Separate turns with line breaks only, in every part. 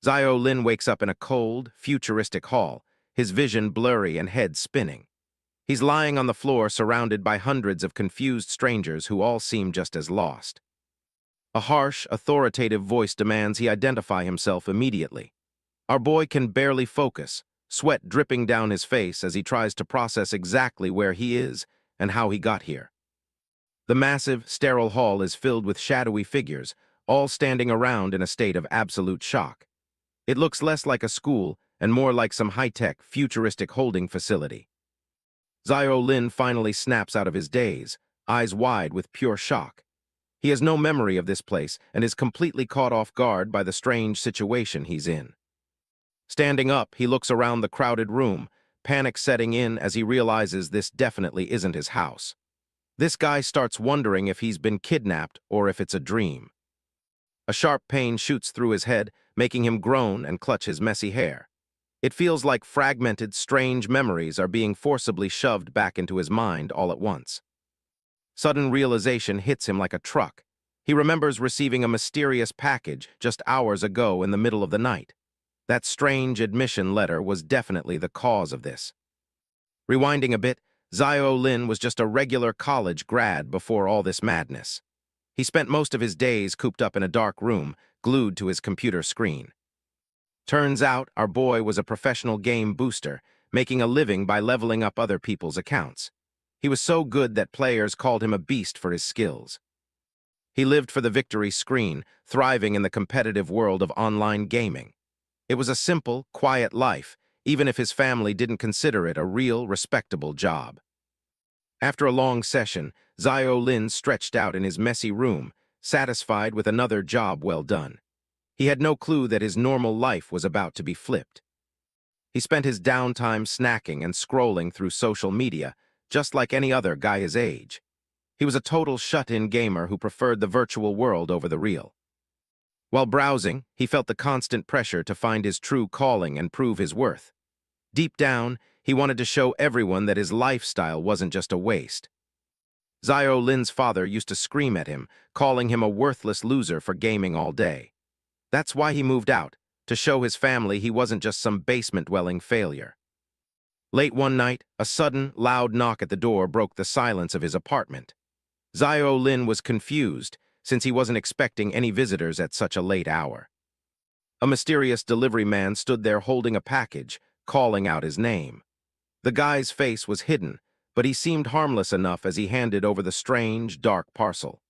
Zio Lin wakes up in a cold, futuristic hall, his vision blurry and head spinning. He's lying on the floor surrounded by hundreds of confused strangers who all seem just as lost. A harsh, authoritative voice demands he identify himself immediately. Our boy can barely focus, sweat dripping down his face as he tries to process exactly where he is and how he got here. The massive, sterile hall is filled with shadowy figures, all standing around in a state of absolute shock. It looks less like a school and more like some high-tech, futuristic holding facility. Zio Lin finally snaps out of his daze, eyes wide with pure shock. He has no memory of this place and is completely caught off guard by the strange situation he's in. Standing up, he looks around the crowded room, panic setting in as he realizes this definitely isn't his house. This guy starts wondering if he's been kidnapped or if it's a dream. A sharp pain shoots through his head, making him groan and clutch his messy hair. It feels like fragmented, strange memories are being forcibly shoved back into his mind all at once. Sudden realization hits him like a truck. He remembers receiving a mysterious package just hours ago in the middle of the night. That strange admission letter was definitely the cause of this. Rewinding a bit, Zio Lin was just a regular college grad before all this madness. He spent most of his days cooped up in a dark room, glued to his computer screen. Turns out our boy was a professional game booster, making a living by leveling up other people's accounts. He was so good that players called him a beast for his skills. He lived for the victory screen, thriving in the competitive world of online gaming. It was a simple, quiet life, even if his family didn't consider it a real, respectable job. After a long session, Zio Lin stretched out in his messy room, satisfied with another job well done. He had no clue that his normal life was about to be flipped. He spent his downtime snacking and scrolling through social media, just like any other guy his age. He was a total shut-in gamer who preferred the virtual world over the real. While browsing, he felt the constant pressure to find his true calling and prove his worth. Deep down, he wanted to show everyone that his lifestyle wasn't just a waste. Zio Lin's father used to scream at him, calling him a worthless loser for gaming all day. That's why he moved out, to show his family he wasn't just some basement-dwelling failure. Late one night, a sudden, loud knock at the door broke the silence of his apartment. Zio Lin was confused, since he wasn't expecting any visitors at such a late hour. A mysterious delivery man stood there holding a package, calling out his name. The guy's face was hidden, but he seemed harmless enough as he handed over the strange, dark parcel.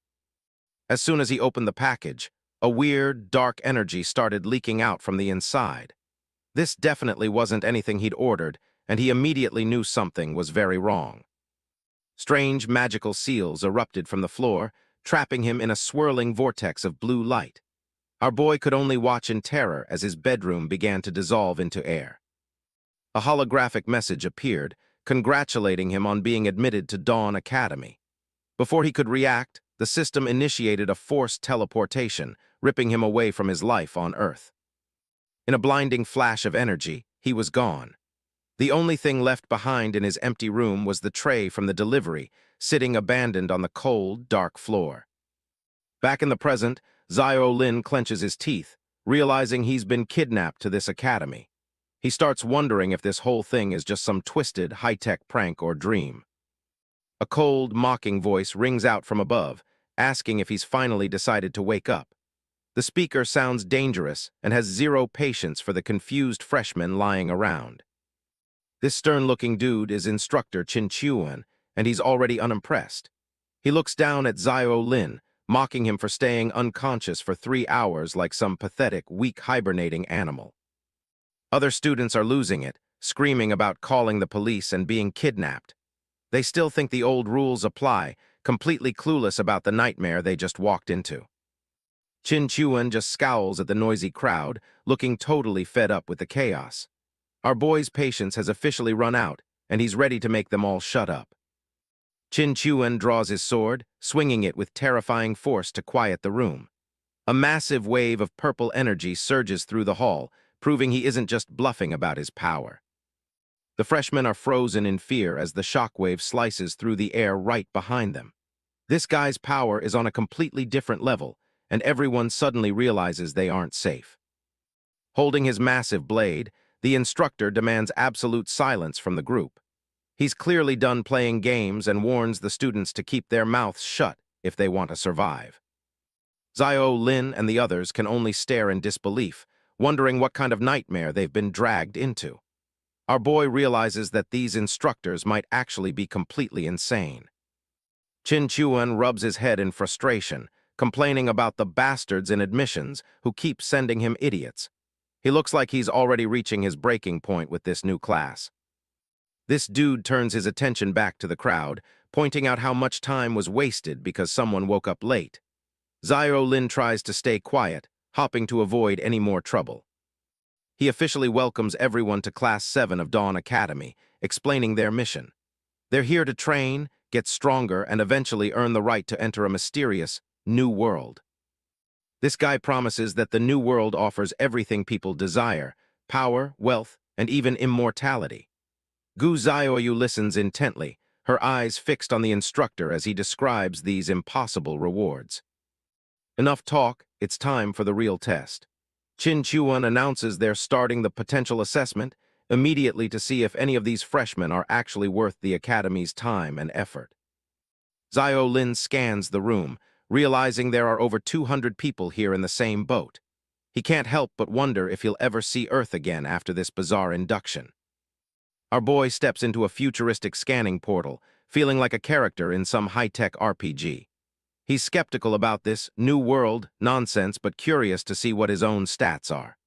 As soon as he opened the package, a weird, dark energy started leaking out from the inside. This definitely wasn't anything he'd ordered, and he immediately knew something was very wrong. Strange magical seals erupted from the floor, trapping him in a swirling vortex of blue light. Our boy could only watch in terror as his bedroom began to dissolve into air. A holographic message appeared, congratulating him on being admitted to Dawn Academy. Before he could react, the system initiated a forced teleportation, ripping him away from his life on Earth. In a blinding flash of energy, he was gone. The only thing left behind in his empty room was the tray from the delivery, sitting abandoned on the cold, dark floor. Back in the present, Zio Lin clenches his teeth, realizing he's been kidnapped to this academy. He starts wondering if this whole thing is just some twisted, high-tech prank or dream. A cold, mocking voice rings out from above, asking if he's finally decided to wake up. The speaker sounds dangerous and has zero patience for the confused freshmen lying around. This stern-looking dude is instructor Chin Chuan, and he's already unimpressed. He looks down at Zio Lin, mocking him for staying unconscious for 3 hours like some pathetic, weak hibernating animal. Other students are losing it, screaming about calling the police and being kidnapped. They still think the old rules apply, completely clueless about the nightmare they just walked into. Chin Chuan just scowls at the noisy crowd, looking totally fed up with the chaos. Our boy's patience has officially run out, and he's ready to make them all shut up. Chin Chuan draws his sword, swinging it with terrifying force to quiet the room. A massive wave of purple energy surges through the hall, proving he isn't just bluffing about his power. The freshmen are frozen in fear as the shockwave slices through the air right behind them. This guy's power is on a completely different level, and everyone suddenly realizes they aren't safe. Holding his massive blade, the instructor demands absolute silence from the group. He's clearly done playing games and warns the students to keep their mouths shut if they want to survive. Zio Lin and the others can only stare in disbelief, wondering what kind of nightmare they've been dragged into. Our boy realizes that these instructors might actually be completely insane. Qin Chuan rubs his head in frustration, complaining about the bastards in admissions who keep sending him idiots. He looks like he's already reaching his breaking point with this new class. This dude turns his attention back to the crowd, pointing out how much time was wasted because someone woke up late. Zio Lin tries to stay quiet, hopping to avoid any more trouble. He officially welcomes everyone to Class 7 of Dawn Academy, explaining their mission. They're here to train, get stronger, and eventually earn the right to enter a mysterious new world. This guy promises that the new world offers everything people desire: power, wealth, and even immortality. Gu Xiaoyu listens intently, her eyes fixed on the instructor as he describes these impossible rewards. Enough talk, it's time for the real test. Qin Chuan announces they're starting the potential assessment immediately to see if any of these freshmen are actually worth the academy's time and effort. Zio Lin scans the room, realizing there are over 200 people here in the same boat. He can't help but wonder if he'll ever see Earth again after this bizarre induction. Our boy steps into a futuristic scanning portal, feeling like a character in some high-tech RPG. He's skeptical about this new world nonsense, but curious to see what his own stats are.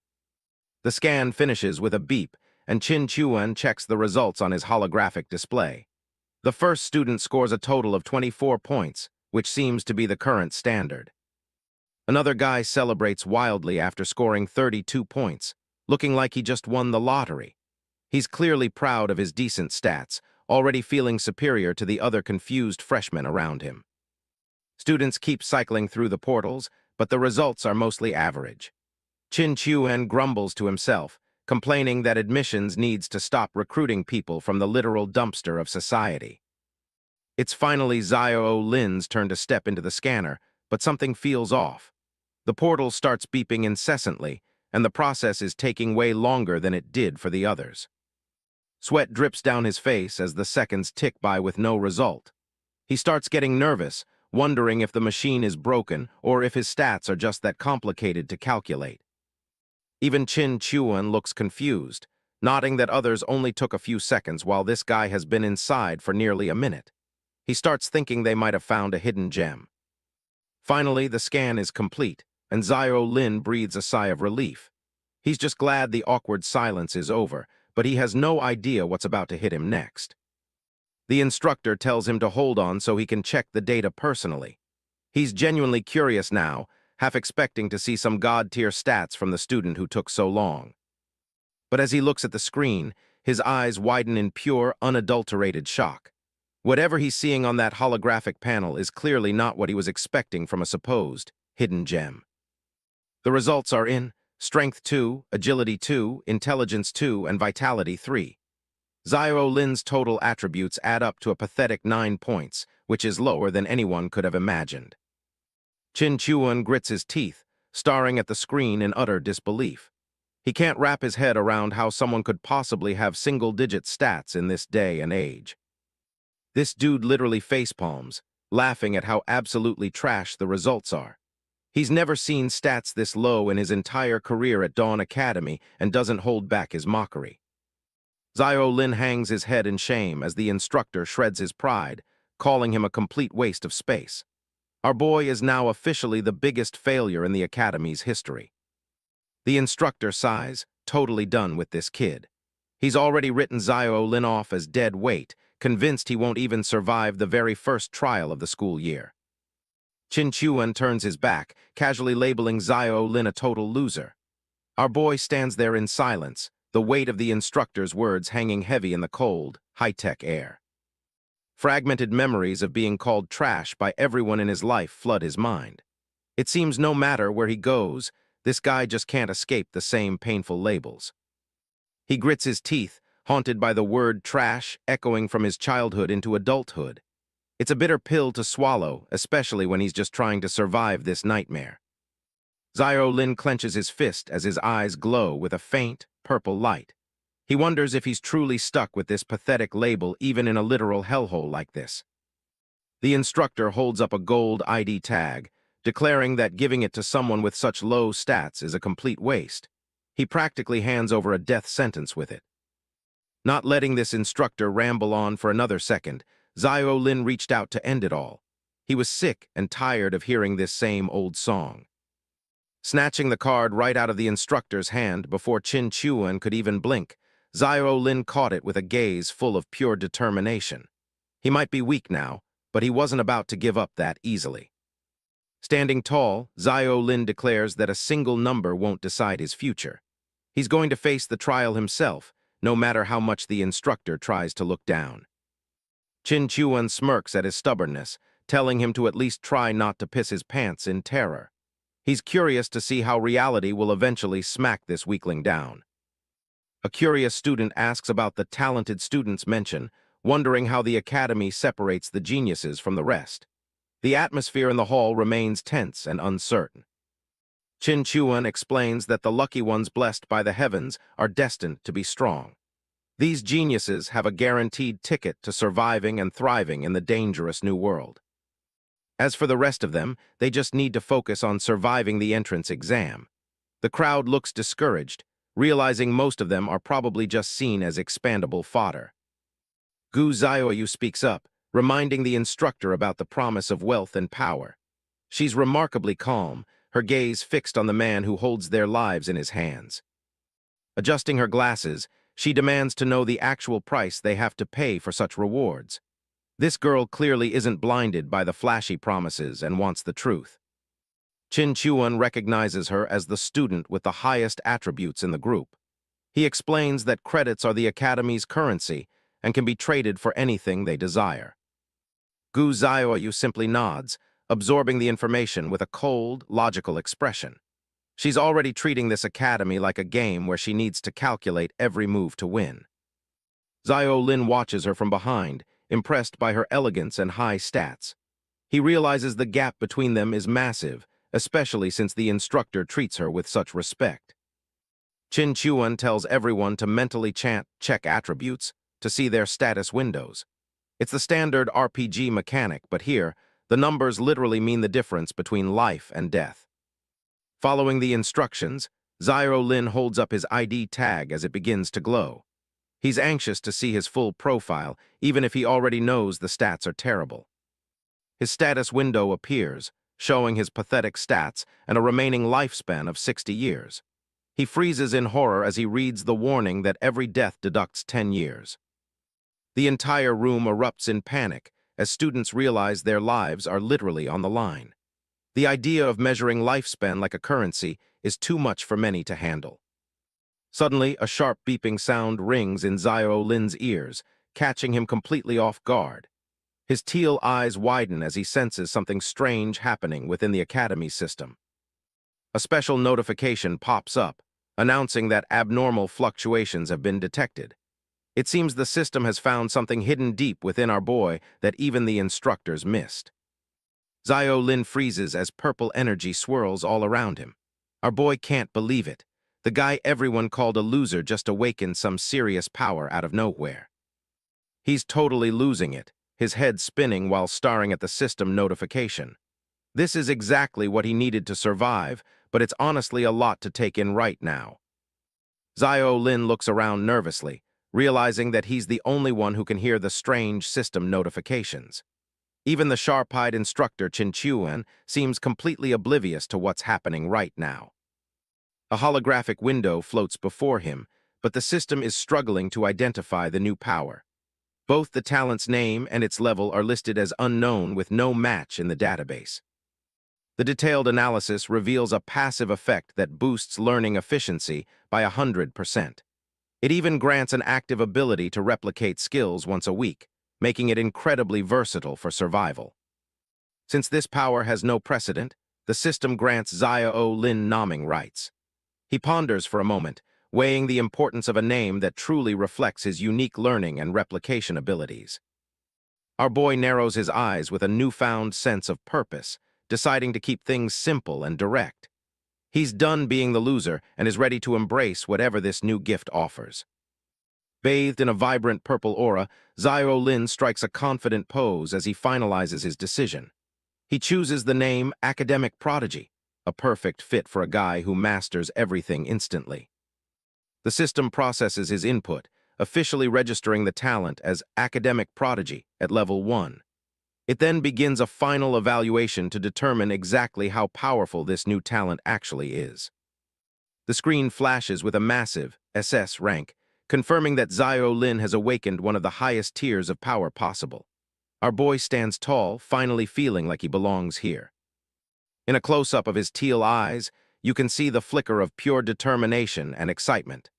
The scan finishes with a beep, and Qin Chuan checks the results on his holographic display. The first student scores a total of 24 points, which seems to be the current standard. Another guy celebrates wildly after scoring 32 points, looking like he just won the lottery. He's clearly proud of his decent stats, already feeling superior to the other confused freshmen around him. Students keep cycling through the portals, but the results are mostly average. Qin Chuan grumbles to himself, complaining that admissions needs to stop recruiting people from the literal dumpster of society. It's finally Zio Lin's turn to step into the scanner, but something feels off. The portal starts beeping incessantly, and the process is taking way longer than it did for the others. Sweat drips down his face as the seconds tick by with no result. He starts getting nervous, wondering if the machine is broken or if his stats are just that complicated to calculate. Even Qin Chuan looks confused, nodding that others only took a few seconds while this guy has been inside for nearly a minute. He starts thinking they might have found a hidden gem. Finally, the scan is complete, and Zio Lin breathes a sigh of relief. He's just glad the awkward silence is over, but he has no idea what's about to hit him next. The instructor tells him to hold on so he can check the data personally. He's genuinely curious now, half expecting to see some god-tier stats from the student who took so long. But as he looks at the screen, his eyes widen in pure, unadulterated shock. Whatever he's seeing on that holographic panel is clearly not what he was expecting from a supposed hidden gem. The results are in Strength 2, Agility 2, Intelligence 2, and Vitality 3. Zio Lin's total attributes add up to a pathetic 9 points, which is lower than anyone could have imagined. Qin Chuan grits his teeth, staring at the screen in utter disbelief. He can't wrap his head around how someone could possibly have single-digit stats in this day and age. This dude literally facepalms, laughing at how absolutely trash the results are. He's never seen stats this low in his entire career at Dawn Academy and doesn't hold back his mockery. Zio Lin hangs his head in shame as the instructor shreds his pride, calling him a complete waste of space. Our boy is now officially the biggest failure in the Academy's history. The instructor sighs, totally done with this kid. He's already written Zio Lin off as dead weight, convinced he won't even survive the very first trial of the school year. Qin Chuan turns his back, casually labeling Zio Lin a total loser. Our boy stands there in silence, the weight of the instructor's words hanging heavy in the cold, high-tech air. Fragmented memories of being called trash by everyone in his life flood his mind. It seems no matter where he goes, this guy just can't escape the same painful labels. He grits his teeth, haunted by the word trash echoing from his childhood into adulthood. It's a bitter pill to swallow, especially when he's just trying to survive this nightmare. Zio Lin clenches his fist as his eyes glow with a faint, purple light. He wonders if he's truly stuck with this pathetic label even in a literal hellhole like this. The instructor holds up a gold ID tag, declaring that giving it to someone with such low stats is a complete waste. He practically hands over a death sentence with it. Not letting this instructor ramble on for another second, Zio Lin reached out to end it all. He was sick and tired of hearing this same old song. Snatching the card right out of the instructor's hand before Qin Chuan could even blink, Zio Lin caught it with a gaze full of pure determination. He might be weak now, but he wasn't about to give up that easily. Standing tall, Zio Lin declares that a single number won't decide his future. He's going to face the trial himself, no matter how much the instructor tries to look down. Qin Chuan smirks at his stubbornness, telling him to at least try not to piss his pants in terror. He's curious to see how reality will eventually smack this weakling down. A curious student asks about the talented students mentioned, wondering how the academy separates the geniuses from the rest. The atmosphere in the hall remains tense and uncertain. Qin Chuan explains that the lucky ones blessed by the heavens are destined to be strong. These geniuses have a guaranteed ticket to surviving and thriving in the dangerous new world. As for the rest of them, they just need to focus on surviving the entrance exam. The crowd looks discouraged, realizing most of them are probably just seen as expandable fodder. Gu Xiaoyu speaks up, reminding the instructor about the promise of wealth and power. She's remarkably calm, her gaze fixed on the man who holds their lives in his hands. Adjusting her glasses, she demands to know the actual price they have to pay for such rewards. This girl clearly isn't blinded by the flashy promises and wants the truth. Qin Chuan recognizes her as the student with the highest attributes in the group. He explains that credits are the academy's currency and can be traded for anything they desire. Gu Xiaoyu simply nods, absorbing the information with a cold, logical expression. She's already treating this academy like a game where she needs to calculate every move to win. Zio Lin watches her from behind, impressed by her elegance and high stats. He realizes the gap between them is massive, especially since the instructor treats her with such respect. Qin Chuan tells everyone to mentally chant check attributes to see their status windows. It's the standard RPG mechanic, but here, the numbers literally mean the difference between life and death. Following the instructions, Zio Lin holds up his ID tag as it begins to glow. He's anxious to see his full profile, even if he already knows the stats are terrible. His status window appears, showing his pathetic stats and a remaining lifespan of 60 years. He freezes in horror as he reads the warning that every death deducts 10 years. The entire room erupts in panic as students realize their lives are literally on the line. The idea of measuring lifespan like a currency is too much for many to handle. Suddenly, a sharp beeping sound rings in Zio Lin's ears, catching him completely off guard. His teal eyes widen as he senses something strange happening within the academy system. A special notification pops up, announcing that abnormal fluctuations have been detected. It seems the system has found something hidden deep within our boy that even the instructors missed. Zio Lin freezes as purple energy swirls all around him. Our boy can't believe it. The guy everyone called a loser just awakened some serious power out of nowhere. He's totally losing it, his head spinning while staring at the system notification. This is exactly what he needed to survive, but it's honestly a lot to take in right now. Zio Lin looks around nervously, realizing that he's the only one who can hear the strange system notifications. Even the sharp-eyed instructor Qin Chuan seems completely oblivious to what's happening right now. A holographic window floats before him, but the system is struggling to identify the new power. Both the talent's name and its level are listed as unknown with no match in the database. The detailed analysis reveals a passive effect that boosts learning efficiency by 100%. It even grants an active ability to replicate skills once a week, making it incredibly versatile for survival. Since this power has no precedent, the system grants Zio Lin naming rights. He ponders for a moment, weighing the importance of a name that truly reflects his unique learning and replication abilities. Our boy narrows his eyes with a newfound sense of purpose, deciding to keep things simple and direct. He's done being the loser and is ready to embrace whatever this new gift offers. Bathed in a vibrant purple aura, Zio Lin strikes a confident pose as he finalizes his decision. He chooses the name Academic Prodigy, a perfect fit for a guy who masters everything instantly. The system processes his input, officially registering the talent as Academic Prodigy at level 1. It then begins a final evaluation to determine exactly how powerful this new talent actually is. The screen flashes with a massive SS rank, confirming that Zio Lin has awakened one of the highest tiers of power possible. Our boy stands tall, finally feeling like he belongs here. In a close-up of his teal eyes, you can see the flicker of pure determination and excitement.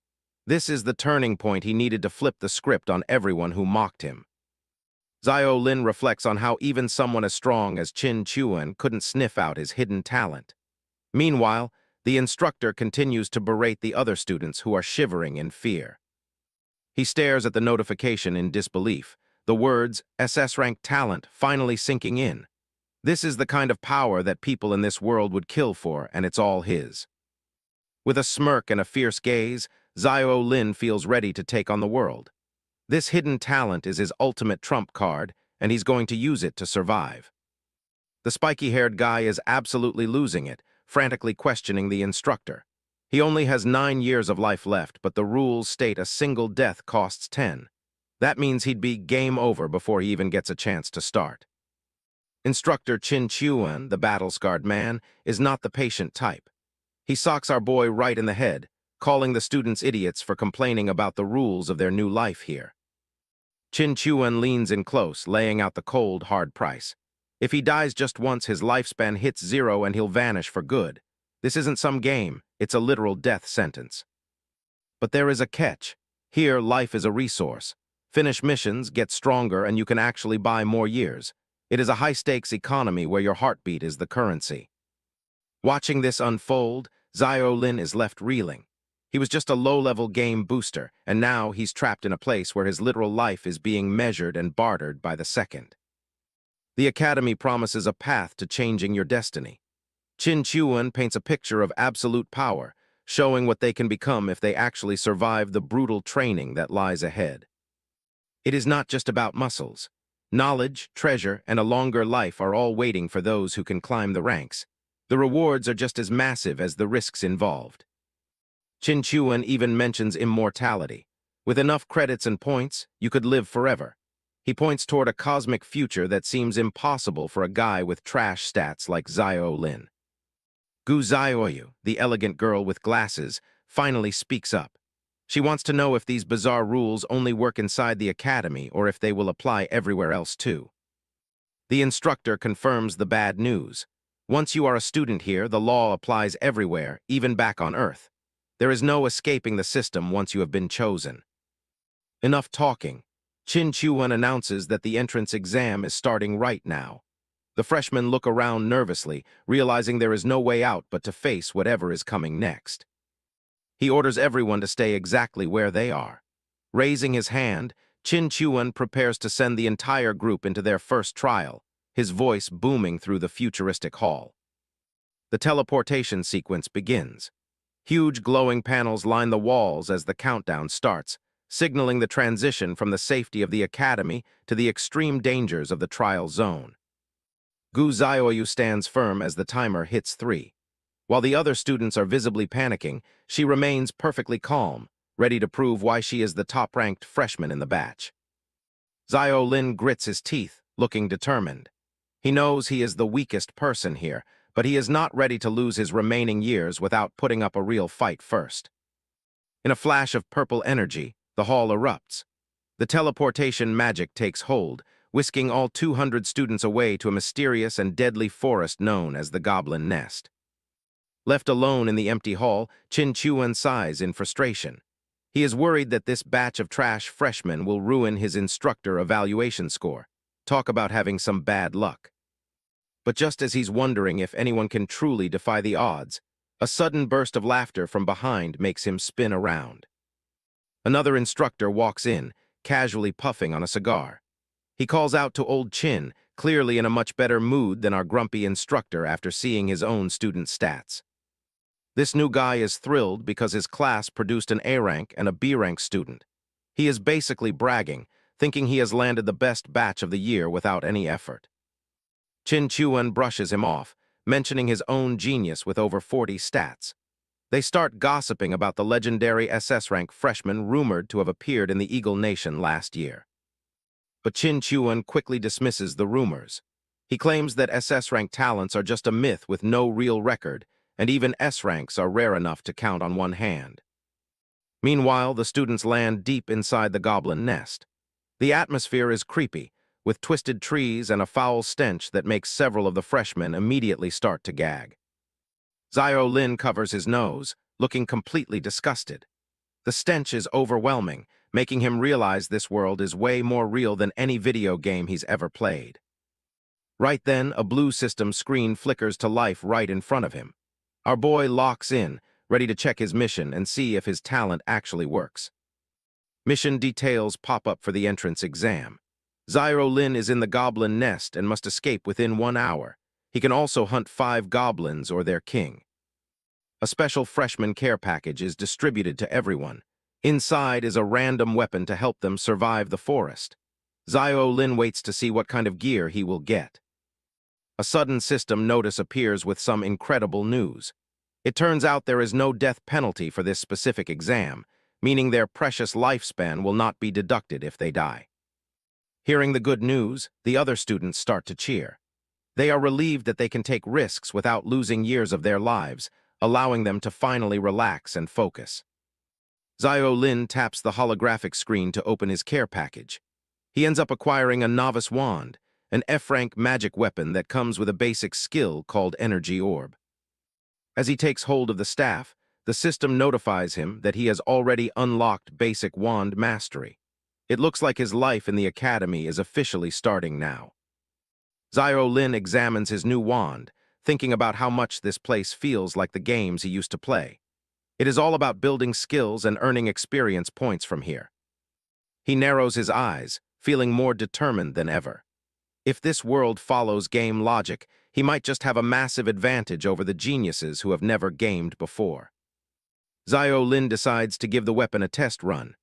This is the turning point he needed to flip the script on everyone who mocked him. Zio Lin reflects on how even someone as strong as Qin Chuan couldn't sniff out his hidden talent. Meanwhile, the instructor continues to berate the other students who are shivering in fear. He stares at the notification in disbelief, the words SS-rank talent finally sinking in. This is the kind of power that people in this world would kill for, and it's all his. With a smirk and a fierce gaze, Zio Lin feels ready to take on the world. This hidden talent is his ultimate trump card, and he's going to use it to survive. The spiky-haired guy is absolutely losing it, frantically questioning the instructor. He only has 9 years of life left, but the rules state a single death costs 10. That means he'd be game over before he even gets a chance to start. Instructor Qin Chuan, the battle-scarred man, is not the patient type. He socks our boy right in the head, calling the students idiots for complaining about the rules of their new life here. Qin Chuan leans in close, laying out the cold, hard price. If he dies just once, his lifespan hits 0 and he'll vanish for good. This isn't some game, it's a literal death sentence. But there is a catch. Here, life is a resource. Finish missions, get stronger, and you can actually buy more years. It is a high-stakes economy where your heartbeat is the currency. Watching this unfold, Zio Lin is left reeling. He was just a low-level game booster, and now he's trapped in a place where his literal life is being measured and bartered by the second. The Academy promises a path to changing your destiny. Qin Chuan paints a picture of absolute power, showing what they can become if they actually survive the brutal training that lies ahead. It is not just about muscles. Knowledge, treasure, and a longer life are all waiting for those who can climb the ranks. The rewards are just as massive as the risks involved. Qin Chuan even mentions immortality. With enough credits and points, you could live forever. He points toward a cosmic future that seems impossible for a guy with trash stats like Zio Lin. Gu Zioyu, the elegant girl with glasses, finally speaks up. She wants to know if these bizarre rules only work inside the academy or if they will apply everywhere else too. The instructor confirms the bad news. Once you are a student here, the law applies everywhere, even back on Earth. There is no escaping the system once you have been chosen. Enough talking. Qin Chuan announces that the entrance exam is starting right now. The freshmen look around nervously, realizing there is no way out but to face whatever is coming next. He orders everyone to stay exactly where they are. Raising his hand, Qin Chuan prepares to send the entire group into their first trial, his voice booming through the futuristic hall. The teleportation sequence begins. Huge glowing panels line the walls as the countdown starts, signaling the transition from the safety of the academy to the extreme dangers of the trial zone. Gu Zioyu stands firm as the timer hits 3. While the other students are visibly panicking, she remains perfectly calm, ready to prove why she is the top-ranked freshman in the batch. Zio Lin grits his teeth, looking determined. He knows he is the weakest person here, but he is not ready to lose his remaining years without putting up a real fight first. In a flash of purple energy, the hall erupts. The teleportation magic takes hold, whisking all 200 students away to a mysterious and deadly forest known as the Goblin Nest. Left alone in the empty hall, Qin Chuan sighs in frustration. He is worried that this batch of trash freshmen will ruin his instructor evaluation score. Talk about having some bad luck. But just as he's wondering if anyone can truly defy the odds, a sudden burst of laughter from behind makes him spin around. Another instructor walks in, casually puffing on a cigar. He calls out to old Qin, clearly in a much better mood than our grumpy instructor after seeing his own student stats. This new guy is thrilled because his class produced an A rank and a B rank student. He is basically bragging, thinking he has landed the best batch of the year without any effort. Chin Chuan brushes him off, mentioning his own genius with over 40 stats. They start gossiping about the legendary SS rank freshman rumored to have appeared in the Eagle Nation last year. But Chin Chuan quickly dismisses the rumors. He claims that SS rank talents are just a myth with no real record, and even S ranks are rare enough to count on one hand. Meanwhile, the students land deep inside the goblin nest. The atmosphere is creepy, with twisted trees and a foul stench that makes several of the freshmen immediately start to gag. Zio Lin covers his nose, looking completely disgusted. The stench is overwhelming, making him realize this world is way more real than any video game he's ever played. Right then, a blue system screen flickers to life right in front of him. Our boy locks in, ready to check his mission and see if his talent actually works. Mission details pop up for the entrance exam. Zio Lin is in the goblin nest and must escape within 1 hour. He can also hunt 5 goblins or their king. A special freshman care package is distributed to everyone. Inside is a random weapon to help them survive the forest. Zio Lin waits to see what kind of gear he will get. A sudden system notice appears with some incredible news. It turns out there is no death penalty for this specific exam, meaning their precious lifespan will not be deducted if they die. Hearing the good news, the other students start to cheer. They are relieved that they can take risks without losing years of their lives, allowing them to finally relax and focus. Zio Lin taps the holographic screen to open his care package. He ends up acquiring a novice wand, an F-rank magic weapon that comes with a basic skill called Energy Orb. As he takes hold of the staff, the system notifies him that he has already unlocked basic wand mastery. It looks like his life in the academy is officially starting now. Zio Lin examines his new wand, thinking about how much this place feels like the games he used to play. It is all about building skills and earning experience points from here. He narrows his eyes, feeling more determined than ever. If this world follows game logic, he might just have a massive advantage over the geniuses who have never gamed before. Zio Lin decides to give the weapon a test run.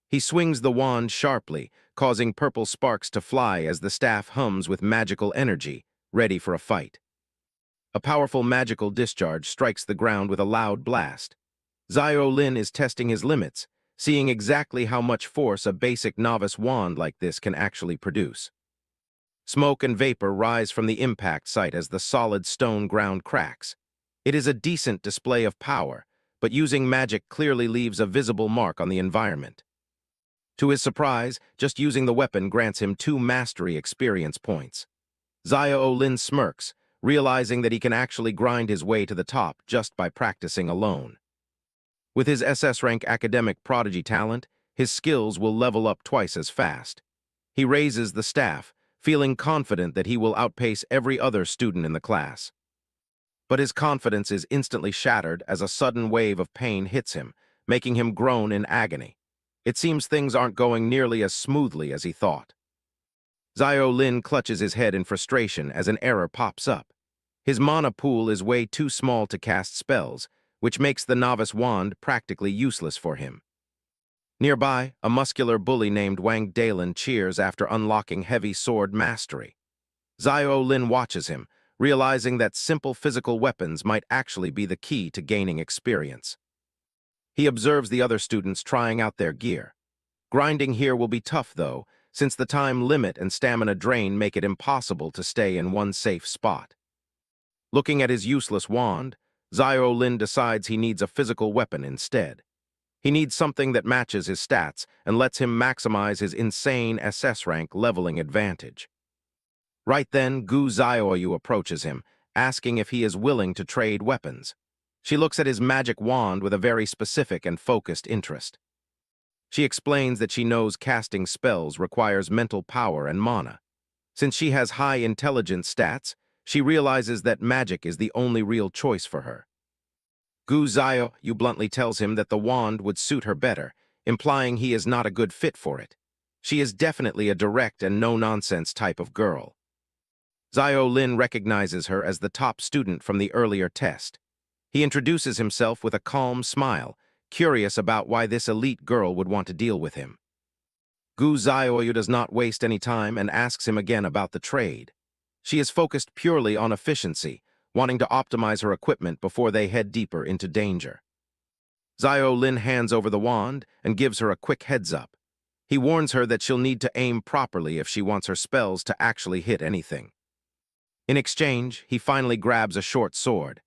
He swings the wand sharply, causing purple sparks to fly as the staff hums with magical energy, ready for a fight. A powerful magical discharge strikes the ground with a loud blast. Zio Lin is testing his limits, seeing exactly how much force a basic novice wand like this can actually produce. Smoke and vapor rise from the impact site as the solid stone ground cracks. It is a decent display of power, but using magic clearly leaves a visible mark on the environment. To his surprise, just using the weapon grants him 2 mastery experience points. Zio Lin smirks, realizing that he can actually grind his way to the top just by practicing alone. With his SS rank academic prodigy talent, his skills will level up twice as fast. He raises the staff, feeling confident that he will outpace every other student in the class. But his confidence is instantly shattered as a sudden wave of pain hits him, making him groan in agony. It seems things aren't going nearly as smoothly as he thought. Zio Lin clutches his head in frustration as an error pops up. His mana pool is way too small to cast spells, which makes the novice wand practically useless for him. Nearby, a muscular bully named Wang Dalin cheers after unlocking heavy sword mastery. Zio Lin watches him, realizing that simple physical weapons might actually be the key to gaining experience. He observes the other students trying out their gear. Grinding here will be tough, though, since the time limit and stamina drain make it impossible to stay in one safe spot. Looking at his useless wand, Zio Lin decides he needs a physical weapon instead. He needs something that matches his stats and lets him maximize his insane SS rank leveling advantage. Right then, Gu Xiaoyu approaches him, asking if he is willing to trade weapons. She looks at his magic wand with a very specific and focused interest. She explains that she knows casting spells requires mental power and mana. Since she has high intelligence stats, she realizes that magic is the only real choice for her. Gu Xiaoyu bluntly tells him that the wand would suit her better, implying he is not a good fit for it. She is definitely a direct and no-nonsense type of girl. Zio Lin recognizes her as the top student from the earlier test. He introduces himself with a calm smile, curious about why this elite girl would want to deal with him. Gu Zioyu does not waste any time and asks him again about the trade. She is focused purely on efficiency, wanting to optimize her equipment before they head deeper into danger. Zio Lin hands over the wand and gives her a quick heads-up. He warns her that she'll need to aim properly if she wants her spells to actually hit anything. In exchange, he finally grabs a short sword.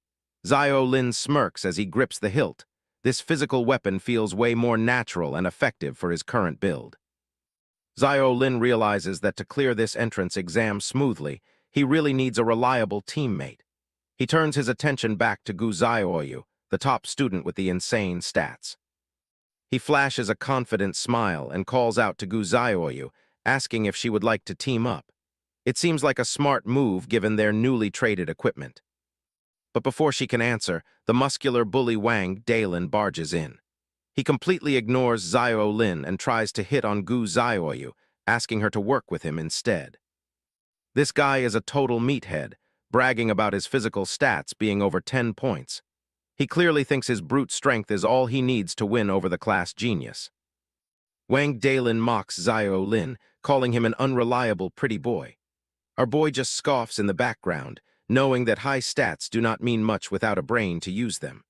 Zio Lin smirks as he grips the hilt. This physical weapon feels way more natural and effective for his current build. Zio Lin realizes that to clear this entrance exam smoothly, he really needs a reliable teammate. He turns his attention back to Gu Zioyu, the top student with the insane stats. He flashes a confident smile and calls out to Gu Zioyu, asking if she would like to team up. It seems like a smart move given their newly traded equipment. But before she can answer, the muscular bully Wang Dalin barges in. He completely ignores Zio Lin and tries to hit on Gu Zioyu, asking her to work with him instead. This guy is a total meathead, bragging about his physical stats being over 10 points. He clearly thinks his brute strength is all he needs to win over the class genius. Wang Dalin mocks Zio Lin, calling him an unreliable pretty boy. Our boy just scoffs in the background, knowing that high stats do not mean much without a brain to use them.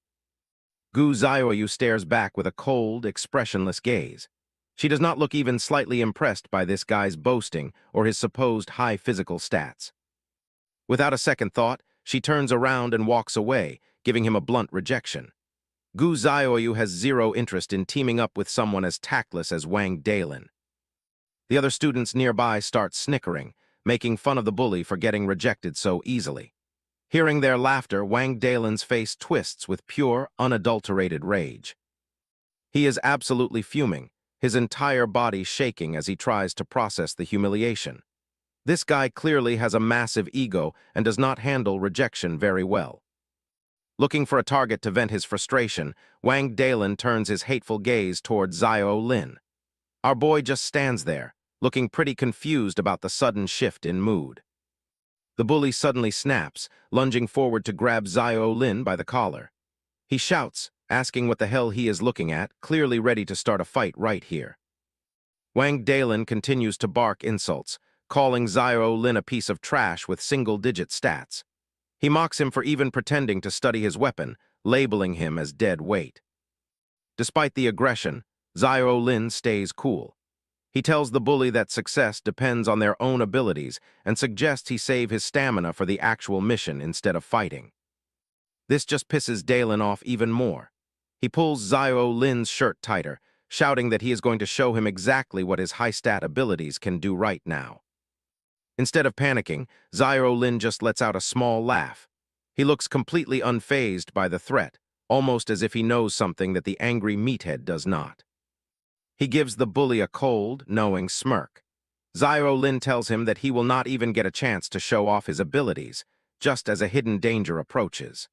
Gu Zioyu stares back with a cold, expressionless gaze. She does not look even slightly impressed by this guy's boasting or his supposed high physical stats. Without a second thought, she turns around and walks away, giving him a blunt rejection. Gu Zioyu has zero interest in teaming up with someone as tactless as Wang Dalin. The other students nearby start snickering, making fun of the bully for getting rejected so easily. Hearing their laughter, Wang Dalin's face twists with pure, unadulterated rage. He is absolutely fuming, his entire body shaking as he tries to process the humiliation. This guy clearly has a massive ego and does not handle rejection very well. Looking for a target to vent his frustration, Wang Dalin turns his hateful gaze toward Zio Lin. Our boy just stands there, looking pretty confused about the sudden shift in mood. The bully suddenly snaps, lunging forward to grab Zio Lin by the collar. He shouts, asking what the hell he is looking at, clearly ready to start a fight right here. Wang Dalin continues to bark insults, calling Zio Lin a piece of trash with single-digit stats. He mocks him for even pretending to study his weapon, labeling him as dead weight. Despite the aggression, Zio Lin stays cool. He tells the bully that success depends on their own abilities and suggests he save his stamina for the actual mission instead of fighting. This just pisses Dalin off even more. He pulls Zio Lin's shirt tighter, shouting that he is going to show him exactly what his high-stat abilities can do right now. Instead of panicking, Zio Lin just lets out a small laugh. He looks completely unfazed by the threat, almost as if he knows something that the angry meathead does not. He gives the bully a cold, knowing smirk. Zio Lin tells him that he will not even get a chance to show off his abilities, just as a hidden danger approaches.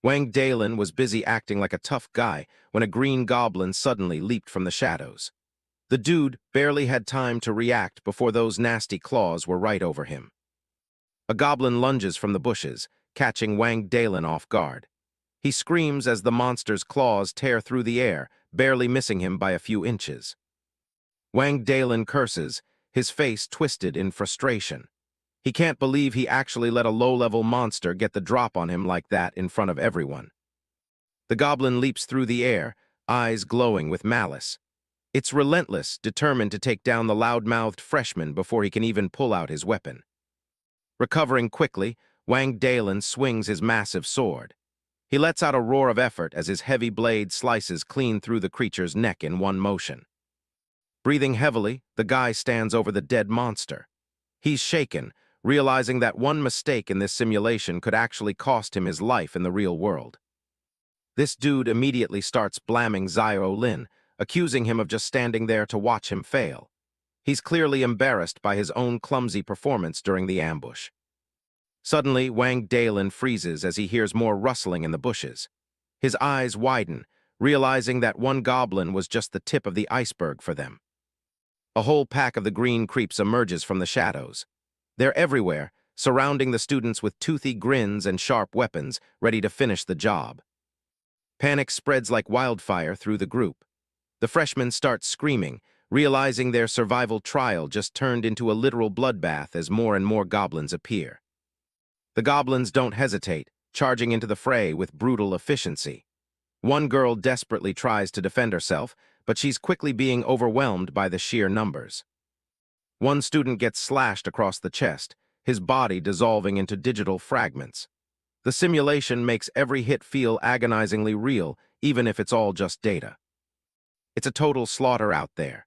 Wang Dalin was busy acting like a tough guy when a green goblin suddenly leaped from the shadows. The dude barely had time to react before those nasty claws were right over him. A goblin lunges from the bushes, catching Wang Dalin off guard. He screams as the monster's claws tear through the air, barely missing him by a few inches. Wang Dalin curses, his face twisted in frustration. He can't believe he actually let a low-level monster get the drop on him like that in front of everyone. The goblin leaps through the air, eyes glowing with malice. It's relentless, determined to take down the loud-mouthed freshman before he can even pull out his weapon. Recovering quickly, Wang Dalin swings his massive sword. He lets out a roar of effort as his heavy blade slices clean through the creature's neck in one motion. Breathing heavily, the guy stands over the dead monster. He's shaken, realizing that one mistake in this simulation could actually cost him his life in the real world. This dude immediately starts blaming Zio Lin, accusing him of just standing there to watch him fail. He's clearly embarrassed by his own clumsy performance during the ambush. Suddenly, Wang Dalin freezes as he hears more rustling in the bushes. His eyes widen, realizing that one goblin was just the tip of the iceberg for them. A whole pack of the green creeps emerges from the shadows. They're everywhere, surrounding the students with toothy grins and sharp weapons, ready to finish the job. Panic spreads like wildfire through the group. The freshmen start screaming, realizing their survival trial just turned into a literal bloodbath as more and more goblins appear. The goblins don't hesitate, charging into the fray with brutal efficiency. One girl desperately tries to defend herself, but she's quickly being overwhelmed by the sheer numbers. One student gets slashed across the chest, his body dissolving into digital fragments. The simulation makes every hit feel agonizingly real, even if it's all just data. It's a total slaughter out there.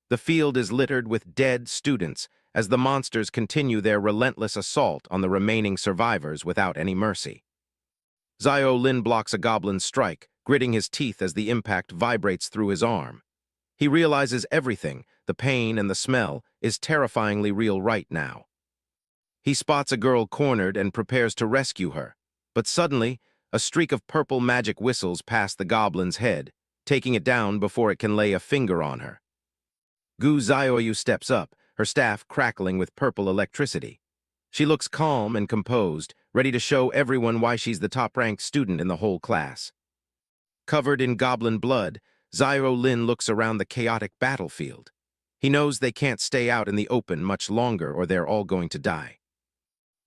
The field is littered with dead students as the monsters continue their relentless assault on the remaining survivors without any mercy. Zio Lin blocks a goblin's strike, gritting his teeth as the impact vibrates through his arm. He realizes everything, the pain and the smell, is terrifyingly real right now. He spots a girl cornered and prepares to rescue her, but suddenly, a streak of purple magic whistles past the goblin's head, taking it down before it can lay a finger on her. Gu Zioyu steps up, her staff crackling with purple electricity. She looks calm and composed, ready to show everyone why she's the top-ranked student in the whole class. Covered in goblin blood, Zio Lin looks around the chaotic battlefield. He knows they can't stay out in the open much longer or they're all going to die.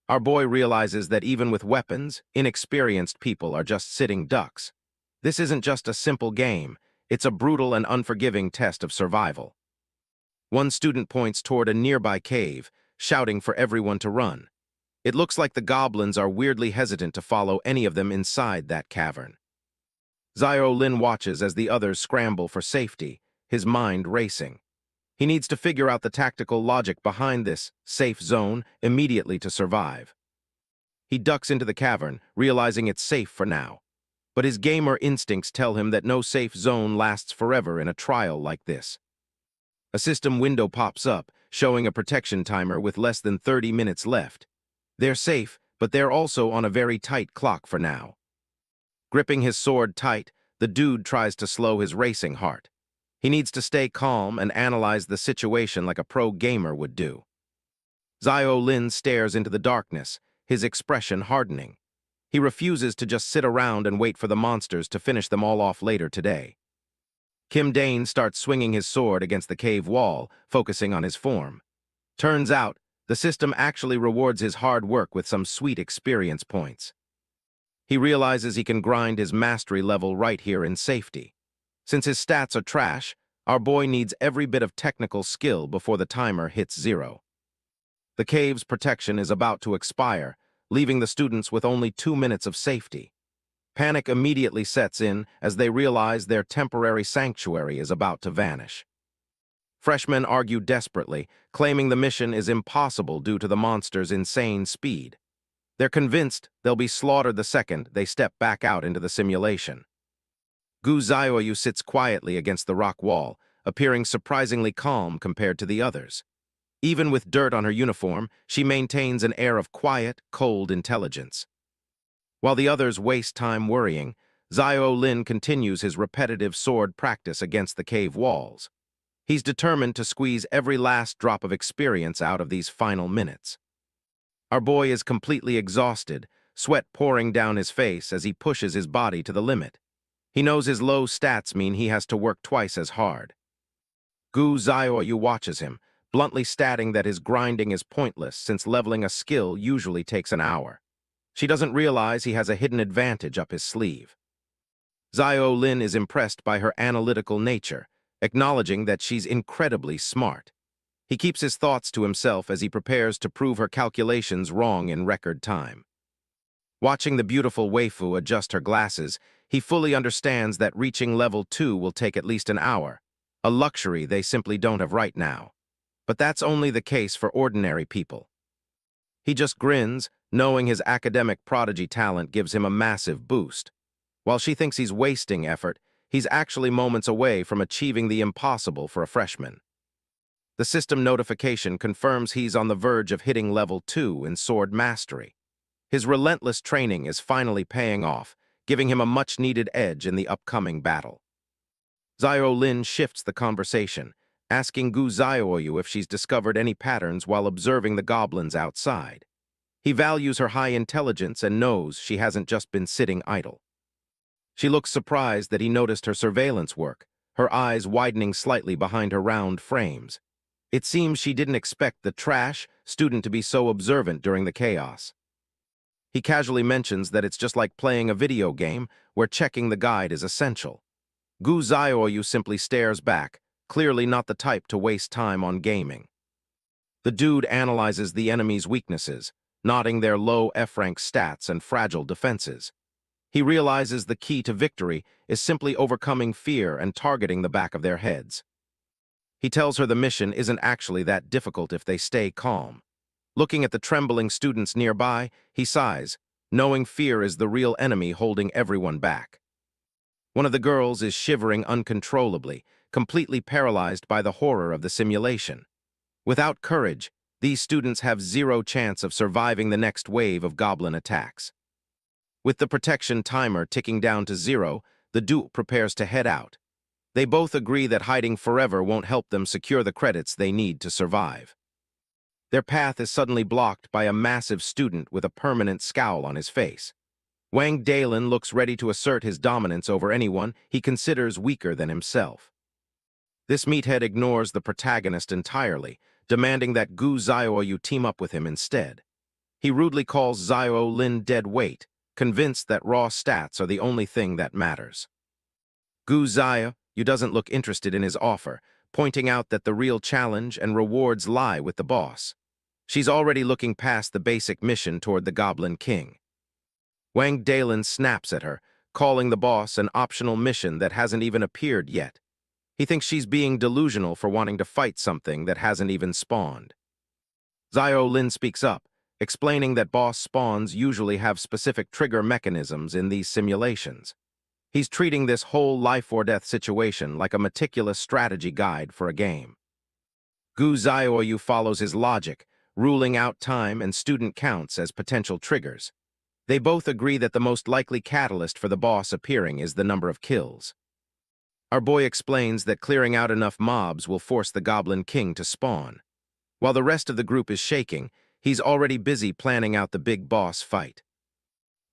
Our boy realizes that even with weapons, inexperienced people are just sitting ducks. This isn't just a simple game, it's a brutal and unforgiving test of survival. One student points toward a nearby cave, shouting for everyone to run. It looks like the goblins are weirdly hesitant to follow any of them inside that cavern. Zio Lin watches as the others scramble for safety, his mind racing. He needs to figure out the tactical logic behind this safe zone immediately to survive. He ducks into the cavern, realizing it's safe for now. But his gamer instincts tell him that no safe zone lasts forever in a trial like this. A system window pops up, showing a protection timer with less than 30 minutes left. They're safe, but they're also on a very tight clock for now. Gripping his sword tight, the dude tries to slow his racing heart. He needs to stay calm and analyze the situation like a pro gamer would do. Zio Lin stares into the darkness, his expression hardening. He refuses to just sit around and wait for the monsters to finish them all off later today. Kim Dane starts swinging his sword against the cave wall, focusing on his form. Turns out, the system actually rewards his hard work with some sweet experience points. He realizes he can grind his mastery level right here in safety. Since his stats are trash, our boy needs every bit of technical skill before the timer hits 0. The cave's protection is about to expire, leaving the students with only 2 minutes of safety. Panic immediately sets in as they realize their temporary sanctuary is about to vanish. Freshmen argue desperately, claiming the mission is impossible due to the monster's insane speed. They're convinced they'll be slaughtered the second they step back out into the simulation. Gu Zioyu sits quietly against the rock wall, appearing surprisingly calm compared to the others. Even with dirt on her uniform, she maintains an air of quiet, cold intelligence. While the others waste time worrying, Zio Lin continues his repetitive sword practice against the cave walls. He's determined to squeeze every last drop of experience out of these final minutes. Our boy is completely exhausted, sweat pouring down his face as he pushes his body to the limit. He knows his low stats mean he has to work twice as hard. Gu Zioyu watches him, bluntly stating that his grinding is pointless since leveling a skill usually takes an hour. She doesn't realize he has a hidden advantage up his sleeve. Zio Lin is impressed by her analytical nature, acknowledging that she's incredibly smart. He keeps his thoughts to himself as he prepares to prove her calculations wrong in record time. Watching the beautiful waifu adjust her glasses, he fully understands that reaching level 2 will take at least an hour, a luxury they simply don't have right now. But that's only the case for ordinary people. He just grins, knowing his academic prodigy talent gives him a massive boost. While she thinks he's wasting effort, he's actually moments away from achieving the impossible for a freshman. The system notification confirms he's on the verge of hitting level 2 in sword mastery. His relentless training is finally paying off, giving him a much-needed edge in the upcoming battle. Zio Lin shifts the conversation, asking Gu Zioyu if she's discovered any patterns while observing the goblins outside. He values her high intelligence and knows she hasn't just been sitting idle. She looks surprised that he noticed her surveillance work, her eyes widening slightly behind her round frames. It seems she didn't expect the trash student to be so observant during the chaos. He casually mentions that it's just like playing a video game where checking the guide is essential. Gu Zioyu simply stares back, clearly not the type to waste time on gaming. The dude analyzes the enemy's weaknesses, noting their low F-rank stats and fragile defenses. He realizes the key to victory is simply overcoming fear and targeting the back of their heads. He tells her the mission isn't actually that difficult if they stay calm. Looking at the trembling students nearby, he sighs, knowing fear is the real enemy holding everyone back. One of the girls is shivering uncontrollably, completely paralyzed by the horror of the simulation. Without courage, these students have zero chance of surviving the next wave of goblin attacks. With the protection timer ticking down to 0, the duo prepares to head out. They both agree that hiding forever won't help them secure the credits they need to survive. Their path is suddenly blocked by a massive student with a permanent scowl on his face. Wang Dalin looks ready to assert his dominance over anyone he considers weaker than himself. This meathead ignores the protagonist entirely, demanding that Gu Zioyu team up with him instead. He rudely calls Zio Lin dead weight, convinced that raw stats are the only thing that matters. Gu Zioyu doesn't look interested in his offer, pointing out that the real challenge and rewards lie with the boss. She's already looking past the basic mission toward the Goblin King. Wang Dalin snaps at her, calling the boss an optional mission that hasn't even appeared yet. He thinks she's being delusional for wanting to fight something that hasn't even spawned. Zio Lin speaks up, explaining that boss spawns usually have specific trigger mechanisms in these simulations. He's treating this whole life-or-death situation like a meticulous strategy guide for a game. Gu Zioyu follows his logic, ruling out time and student counts as potential triggers. They both agree that the most likely catalyst for the boss appearing is the number of kills. Our boy explains that clearing out enough mobs will force the Goblin King to spawn. While the rest of the group is shaking, he's already busy planning out the big boss fight.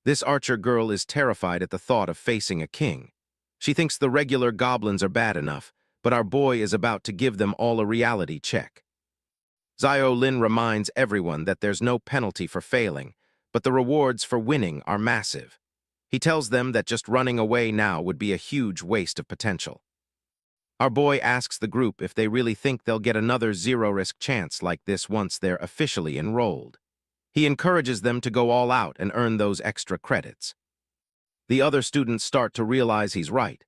This archer girl is terrified at the thought of facing a king. She thinks the regular goblins are bad enough, but our boy is about to give them all a reality check. Zio Lin reminds everyone that there's no penalty for failing, but the rewards for winning are massive. He tells them that just running away now would be a huge waste of potential. Our boy asks the group if they really think they'll get another zero-risk chance like this once they're officially enrolled. He encourages them to go all out and earn those extra credits. The other students start to realize he's right.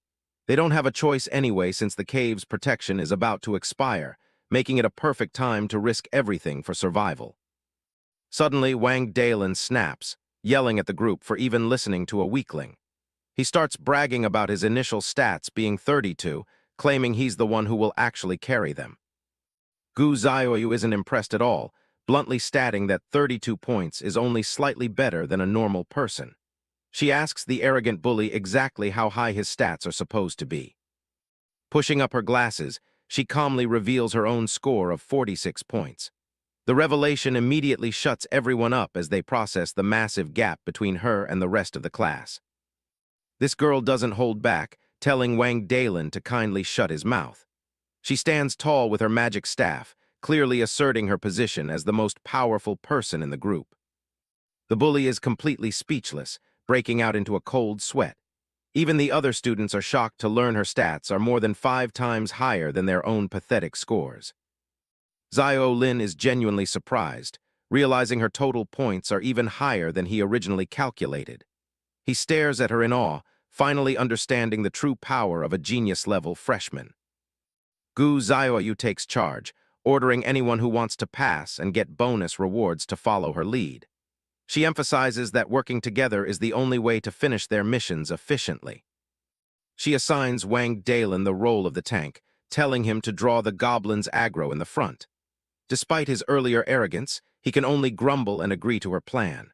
They don't have a choice anyway since the cave's protection is about to expire, making it a perfect time to risk everything for survival. Suddenly, Wang Dalin snaps, yelling at the group for even listening to a weakling. He starts bragging about his initial stats being 32, claiming he's the one who will actually carry them. Gu Zioyu isn't impressed at all, bluntly stating that 32 points is only slightly better than a normal person. She asks the arrogant bully exactly how high his stats are supposed to be. Pushing up her glasses, she calmly reveals her own score of 46 points. The revelation immediately shuts everyone up as they process the massive gap between her and the rest of the class. This girl doesn't hold back, telling Wang Dalin to kindly shut his mouth. She stands tall with her magic staff, clearly asserting her position as the most powerful person in the group. The bully is completely speechless, breaking out into a cold sweat. Even the other students are shocked to learn her stats are more than 5 times higher than their own pathetic scores. Zio Lin is genuinely surprised, realizing her total points are even higher than he originally calculated. He stares at her in awe, finally understanding the true power of a genius-level freshman. Gu Zioyu takes charge, ordering anyone who wants to pass and get bonus rewards to follow her lead. She emphasizes that working together is the only way to finish their missions efficiently. She assigns Wang Dalin the role of the tank, telling him to draw the goblin's aggro in the front. Despite his earlier arrogance, he can only grumble and agree to her plan.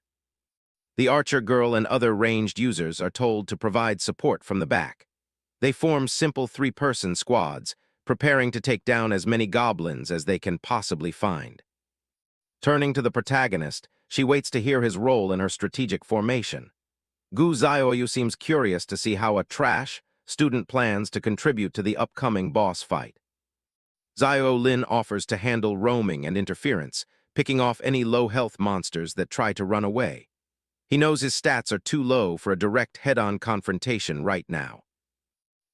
The archer girl and other ranged users are told to provide support from the back. They form simple 3-person squads, preparing to take down as many goblins as they can possibly find. Turning to the protagonist, She waits to hear his role in her strategic formation. Gu Zhaoyu seems curious to see how a trash student plans to contribute to the upcoming boss fight. Zhao Lin offers to handle roaming and interference, picking off any low-health monsters that try to run away. He knows his stats are too low for a direct head-on confrontation right now.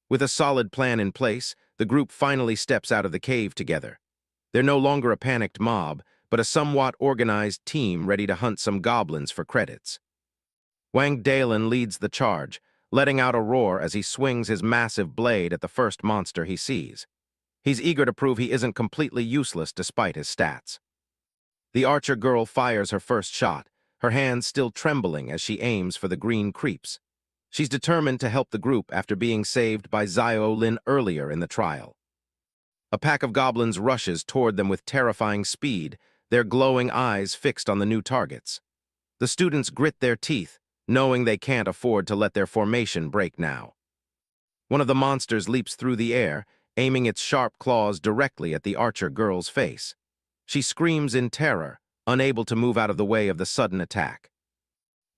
With a solid plan in place, the group finally steps out of the cave together. They're no longer a panicked mob, but a somewhat organized team ready to hunt some goblins for credits. Wang Dalin leads the charge, letting out a roar as he swings his massive blade at the first monster he sees. He's eager to prove he isn't completely useless despite his stats. The archer girl fires her first shot, her hands still trembling as she aims for the green creeps. She's determined to help the group after being saved by Zhao Lin earlier in the trial. A pack of goblins rushes toward them with terrifying speed, their glowing eyes fixed on the new targets. The students grit their teeth, knowing they can't afford to let their formation break now. One of the monsters leaps through the air, aiming its sharp claws directly at the archer girl's face. She screams in terror, unable to move out of the way of the sudden attack.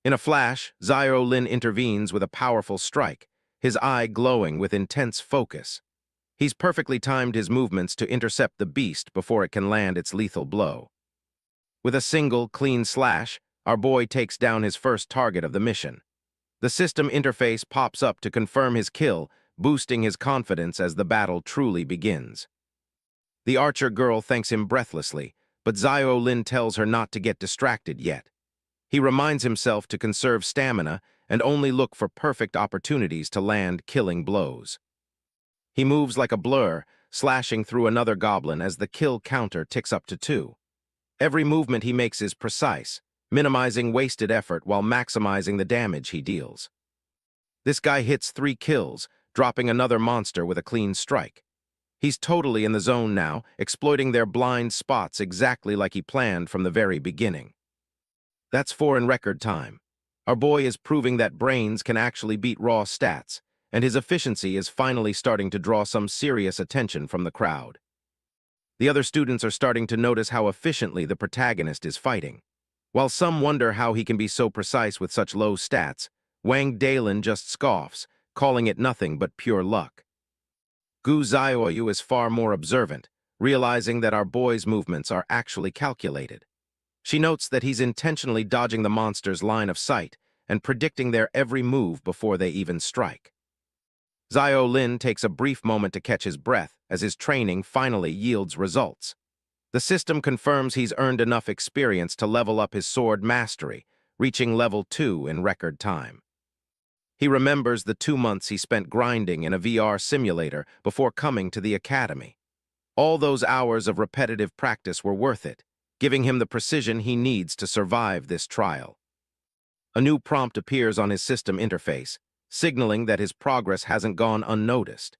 In a flash, Zhao Lin intervenes with a powerful strike, his eye glowing with intense focus. He's perfectly timed his movements to intercept the beast before it can land its lethal blow. With a single, clean slash, our boy takes down his first target of the mission. The system interface pops up to confirm his kill, boosting his confidence as the battle truly begins. The archer girl thanks him breathlessly, but Zhao Lin tells her not to get distracted yet. He reminds himself to conserve stamina and only look for perfect opportunities to land killing blows. He moves like a blur, slashing through another goblin as the kill counter ticks up to 2. Every movement he makes is precise, minimizing wasted effort while maximizing the damage he deals. This guy hits 3 kills, dropping another monster with a clean strike. He's totally in the zone now, exploiting their blind spots exactly like he planned from the very beginning. That's 4 in record time. Our boy is proving that brains can actually beat raw stats, and his efficiency is finally starting to draw some serious attention from the crowd. The other students are starting to notice how efficiently the protagonist is fighting. While some wonder how he can be so precise with such low stats, Wang Dalin just scoffs, calling it nothing but pure luck. Gu Zhaoyu is far more observant, realizing that our boy's movements are actually calculated. She notes that he's intentionally dodging the monster's line of sight and predicting their every move before they even strike. Zhao Lin takes a brief moment to catch his breath as his training finally yields results. The system confirms he's earned enough experience to level up his sword mastery, reaching level 2 in record time. He remembers the 2 months he spent grinding in a VR simulator before coming to the academy. All those hours of repetitive practice were worth it, giving him the precision he needs to survive this trial. A new prompt appears on his system interface, signaling that his progress hasn't gone unnoticed.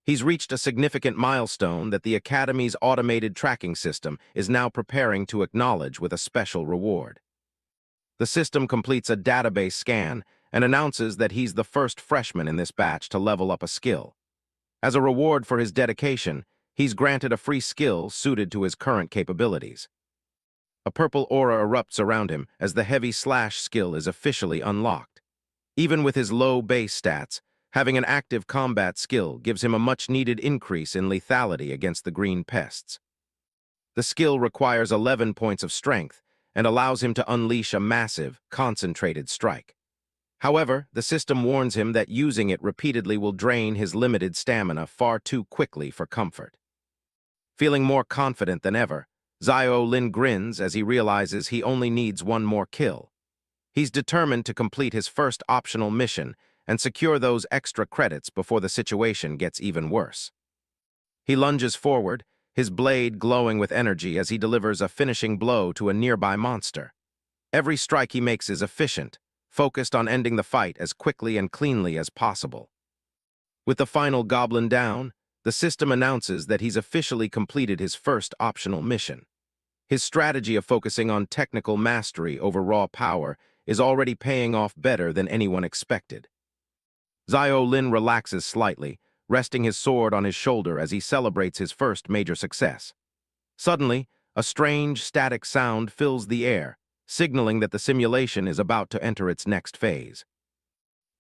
He's reached a significant milestone that the Academy's automated tracking system is now preparing to acknowledge with a special reward. The system completes a database scan and announces that he's the first freshman in this batch to level up a skill. As a reward for his dedication, he's granted a free skill suited to his current capabilities. A purple aura erupts around him as the heavy slash skill is officially unlocked. Even with his low base stats, having an active combat skill gives him a much-needed increase in lethality against the green pests. The skill requires 11 points of strength and allows him to unleash a massive, concentrated strike. However, the system warns him that using it repeatedly will drain his limited stamina far too quickly for comfort. Feeling more confident than ever, Zhao Lin grins as he realizes he only needs 1 more kill. He's determined to complete his first optional mission and secure those extra credits before the situation gets even worse. He lunges forward, his blade glowing with energy as he delivers a finishing blow to a nearby monster. Every strike he makes is efficient, focused on ending the fight as quickly and cleanly as possible. With the final goblin down, the system announces that he's officially completed his first optional mission. His strategy of focusing on technical mastery over raw power is already paying off better than anyone expected. Zhao Lin relaxes slightly, resting his sword on his shoulder as he celebrates his first major success. Suddenly, a strange, static sound fills the air, signaling that the simulation is about to enter its next phase.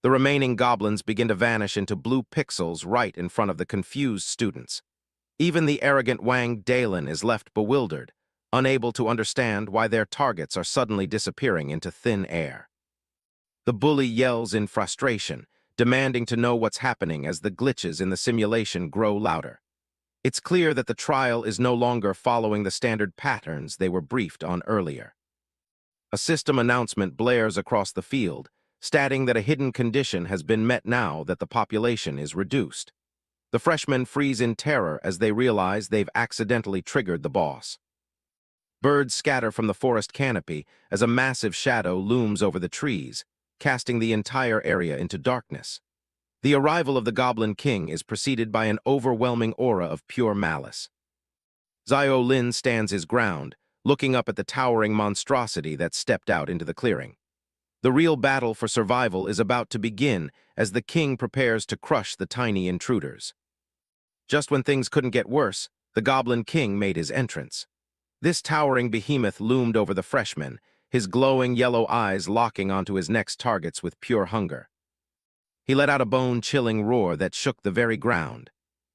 The remaining goblins begin to vanish into blue pixels right in front of the confused students. Even the arrogant Wang Dalin is left bewildered, unable to understand why their targets are suddenly disappearing into thin air. The bully yells in frustration, demanding to know what's happening as the glitches in the simulation grow louder. It's clear that the trial is no longer following the standard patterns they were briefed on earlier. A system announcement blares across the field, stating that a hidden condition has been met now that the population is reduced. The freshmen freeze in terror as they realize they've accidentally triggered the boss. Birds scatter from the forest canopy as a massive shadow looms over the trees, casting the entire area into darkness. The arrival of the Goblin King is preceded by an overwhelming aura of pure malice. Xiao Lin stands his ground, looking up at the towering monstrosity that stepped out into the clearing. The real battle for survival is about to begin as the king prepares to crush the tiny intruders. Just when things couldn't get worse, the Goblin King made his entrance. This towering behemoth loomed over the freshmen, his glowing yellow eyes locking onto his next targets with pure hunger. He let out a bone-chilling roar that shook the very ground.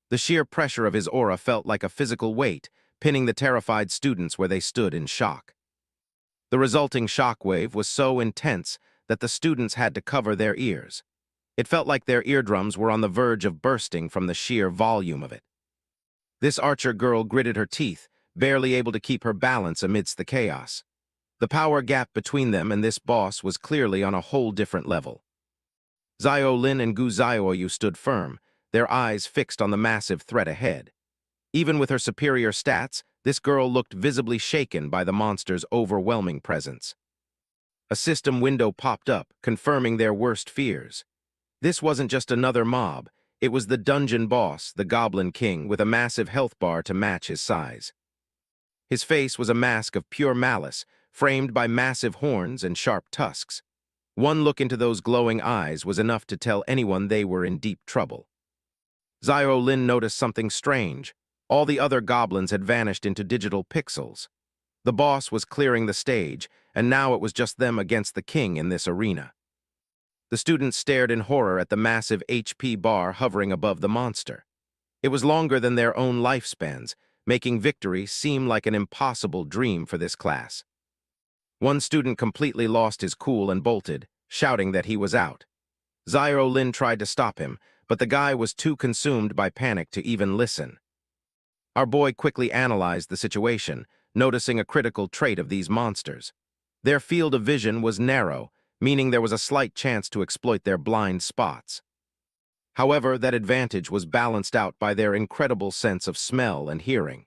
The sheer pressure of his aura felt like a physical weight, pinning the terrified students where they stood in shock. The resulting shockwave was so intense that the students had to cover their ears. It felt like their eardrums were on the verge of bursting from the sheer volume of it. This archer girl gritted her teeth, barely able to keep her balance amidst the chaos. The power gap between them and this boss was clearly on a whole different level. Xiao Lin and Gu Xiaoyu stood firm, their eyes fixed on the massive threat ahead. Even with her superior stats, this girl looked visibly shaken by the monster's overwhelming presence. A system window popped up, confirming their worst fears. This wasn't just another mob, it was the dungeon boss, the Goblin King, with a massive health bar to match his size. His face was a mask of pure malice, framed by massive horns and sharp tusks. One look into those glowing eyes was enough to tell anyone they were in deep trouble. Xiao Lin noticed something strange. All the other goblins had vanished into digital pixels. The boss was clearing the stage, and now it was just them against the king in this arena. The students stared in horror at the massive HP bar hovering above the monster. It was longer than their own lifespans, making victory seem like an impossible dream for this class. One student completely lost his cool and bolted, shouting that he was out. Xiao Lin tried to stop him, but the guy was too consumed by panic to even listen. Our boy quickly analyzed the situation, noticing a critical trait of these monsters. Their field of vision was narrow, meaning there was a slight chance to exploit their blind spots. However, that advantage was balanced out by their incredible sense of smell and hearing.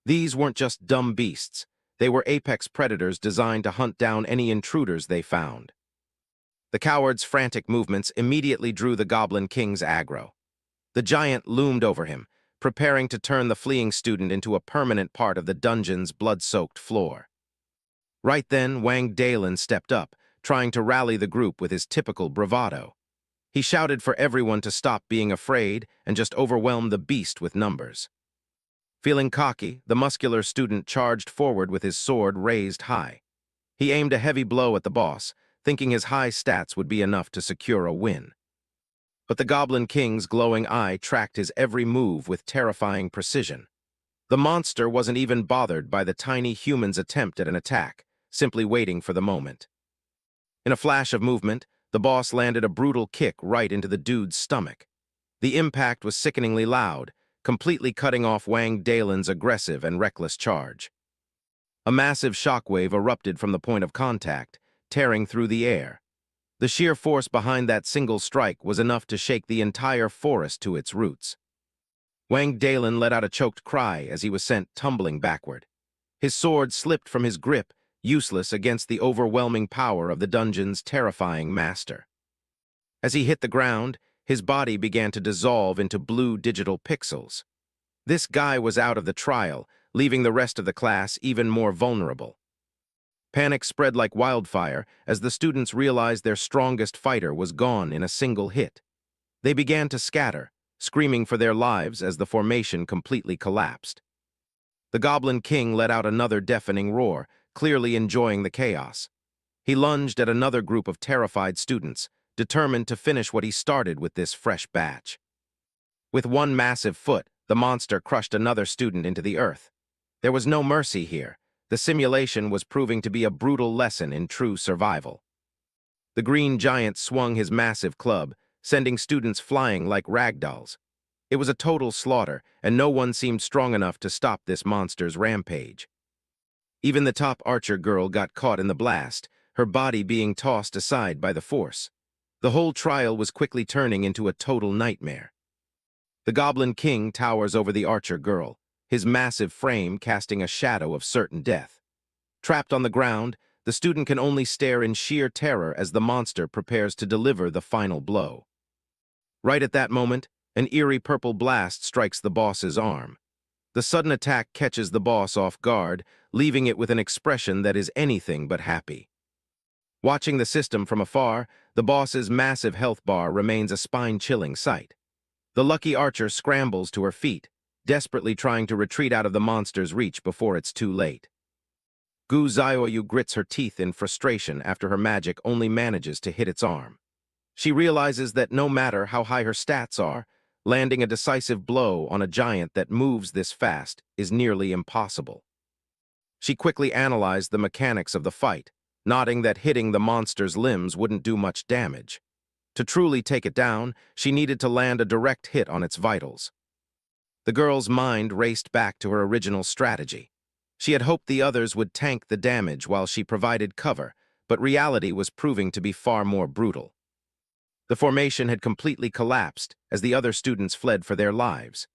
These weren't just dumb beasts. They were apex predators designed to hunt down any intruders they found. The coward's frantic movements immediately drew the Goblin King's aggro. The giant loomed over him, preparing to turn the fleeing student into a permanent part of the dungeon's blood-soaked floor. Right then, Wang Dalin stepped up, trying to rally the group with his typical bravado. He shouted for everyone to stop being afraid and just overwhelm the beast with numbers. Feeling cocky, the muscular student charged forward with his sword raised high. He aimed a heavy blow at the boss, thinking his high stats would be enough to secure a win. But the Goblin King's glowing eye tracked his every move with terrifying precision. The monster wasn't even bothered by the tiny human's attempt at an attack, simply waiting for the moment. In a flash of movement, the boss landed a brutal kick right into the dude's stomach. The impact was sickeningly loud, completely cutting off Wang Dalin's aggressive and reckless charge. A massive shockwave erupted from the point of contact, tearing through the air. The sheer force behind that single strike was enough to shake the entire forest to its roots. Wang Dalin let out a choked cry as he was sent tumbling backward. His sword slipped from his grip, useless against the overwhelming power of the dungeon's terrifying master. As he hit the ground, his body began to dissolve into blue digital pixels. This guy was out of the trial, leaving the rest of the class even more vulnerable. Panic spread like wildfire as the students realized their strongest fighter was gone in a single hit. They began to scatter, screaming for their lives as the formation completely collapsed. The Goblin King let out another deafening roar, clearly enjoying the chaos. He lunged at another group of terrified students, determined to finish what he started with this fresh batch. With one massive foot, the monster crushed another student into the earth. There was no mercy here. The simulation was proving to be a brutal lesson in true survival. The green giant swung his massive club, sending students flying like ragdolls. It was a total slaughter, and no one seemed strong enough to stop this monster's rampage. Even the top archer girl got caught in the blast, her body being tossed aside by the force. The whole trial was quickly turning into a total nightmare. The Goblin King towers over the archer girl, his massive frame casting a shadow of certain death. Trapped on the ground, the student can only stare in sheer terror as the monster prepares to deliver the final blow. Right at that moment, an eerie purple blast strikes the boss's arm. The sudden attack catches the boss off guard, leaving it with an expression that is anything but happy. Watching the system from afar, the boss's massive health bar remains a spine-chilling sight. The lucky archer scrambles to her feet, desperately trying to retreat out of the monster's reach before it's too late. Gu Xiaoyu grits her teeth in frustration after her magic only manages to hit its arm. She realizes that no matter how high her stats are, landing a decisive blow on a giant that moves this fast is nearly impossible. She quickly analyzed the mechanics of the fight, noting that hitting the monster's limbs wouldn't do much damage. To truly take it down, she needed to land a direct hit on its vitals. The girl's mind raced back to her original strategy. She had hoped the others would tank the damage while she provided cover, but reality was proving to be far more brutal. The formation had completely collapsed as the other students fled for their lives.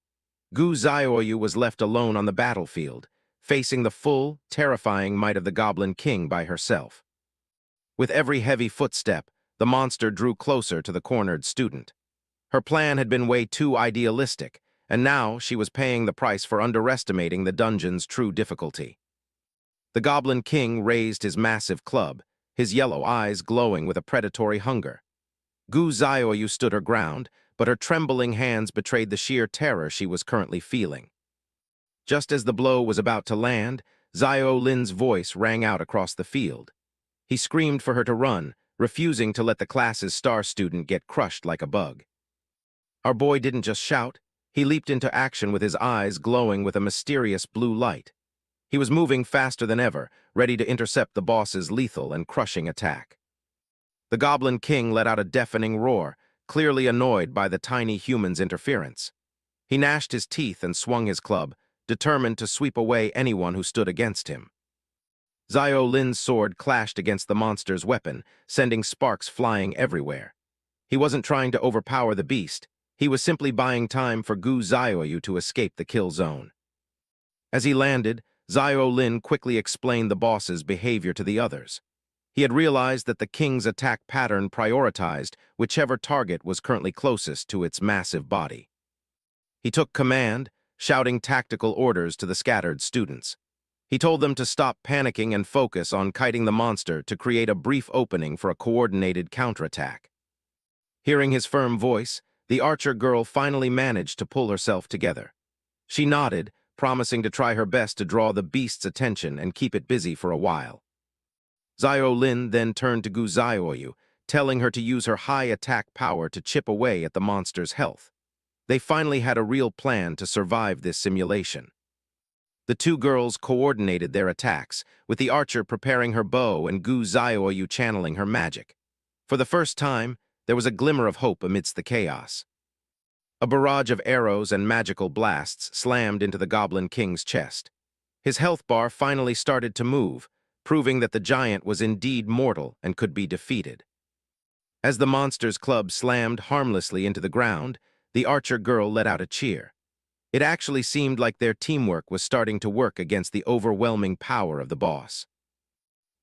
Gu Xiaoyu was left alone on the battlefield, facing the full, terrifying might of the Goblin King by herself. With every heavy footstep, the monster drew closer to the cornered student. Her plan had been way too idealistic, and now she was paying the price for underestimating the dungeon's true difficulty. The Goblin King raised his massive club, his yellow eyes glowing with a predatory hunger. Gu Xiaoyu stood her ground, but her trembling hands betrayed the sheer terror she was currently feeling. Just as the blow was about to land, Xiao Lin's voice rang out across the field. He screamed for her to run, refusing to let the class's star student get crushed like a bug. Our boy didn't just shout, he leaped into action with his eyes glowing with a mysterious blue light. He was moving faster than ever, ready to intercept the boss's lethal and crushing attack. The Goblin King let out a deafening roar, clearly annoyed by the tiny human's interference. He gnashed his teeth and swung his club, determined to sweep away anyone who stood against him. Xiao Lin's sword clashed against the monster's weapon, sending sparks flying everywhere. He wasn't trying to overpower the beast. He was simply buying time for Gu Xiaoyu to escape the kill zone. As he landed, Xiao Lin quickly explained the boss's behavior to the others. He had realized that the king's attack pattern prioritized whichever target was currently closest to its massive body. He took command, shouting tactical orders to the scattered students. He told them to stop panicking and focus on kiting the monster to create a brief opening for a coordinated counterattack. Hearing his firm voice, the archer girl finally managed to pull herself together. She nodded, promising to try her best to draw the beast's attention and keep it busy for a while. Xiao Lin then turned to Gu Xiaoyu, telling her to use her high attack power to chip away at the monster's health. They finally had a real plan to survive this simulation. The two girls coordinated their attacks, with the archer preparing her bow and Gu Xiaoyu channeling her magic. For the first time, there was a glimmer of hope amidst the chaos. A barrage of arrows and magical blasts slammed into the Goblin King's chest. His health bar finally started to move, proving that the giant was indeed mortal and could be defeated. As the monster's club slammed harmlessly into the ground, the archer girl let out a cheer. It actually seemed like their teamwork was starting to work against the overwhelming power of the boss.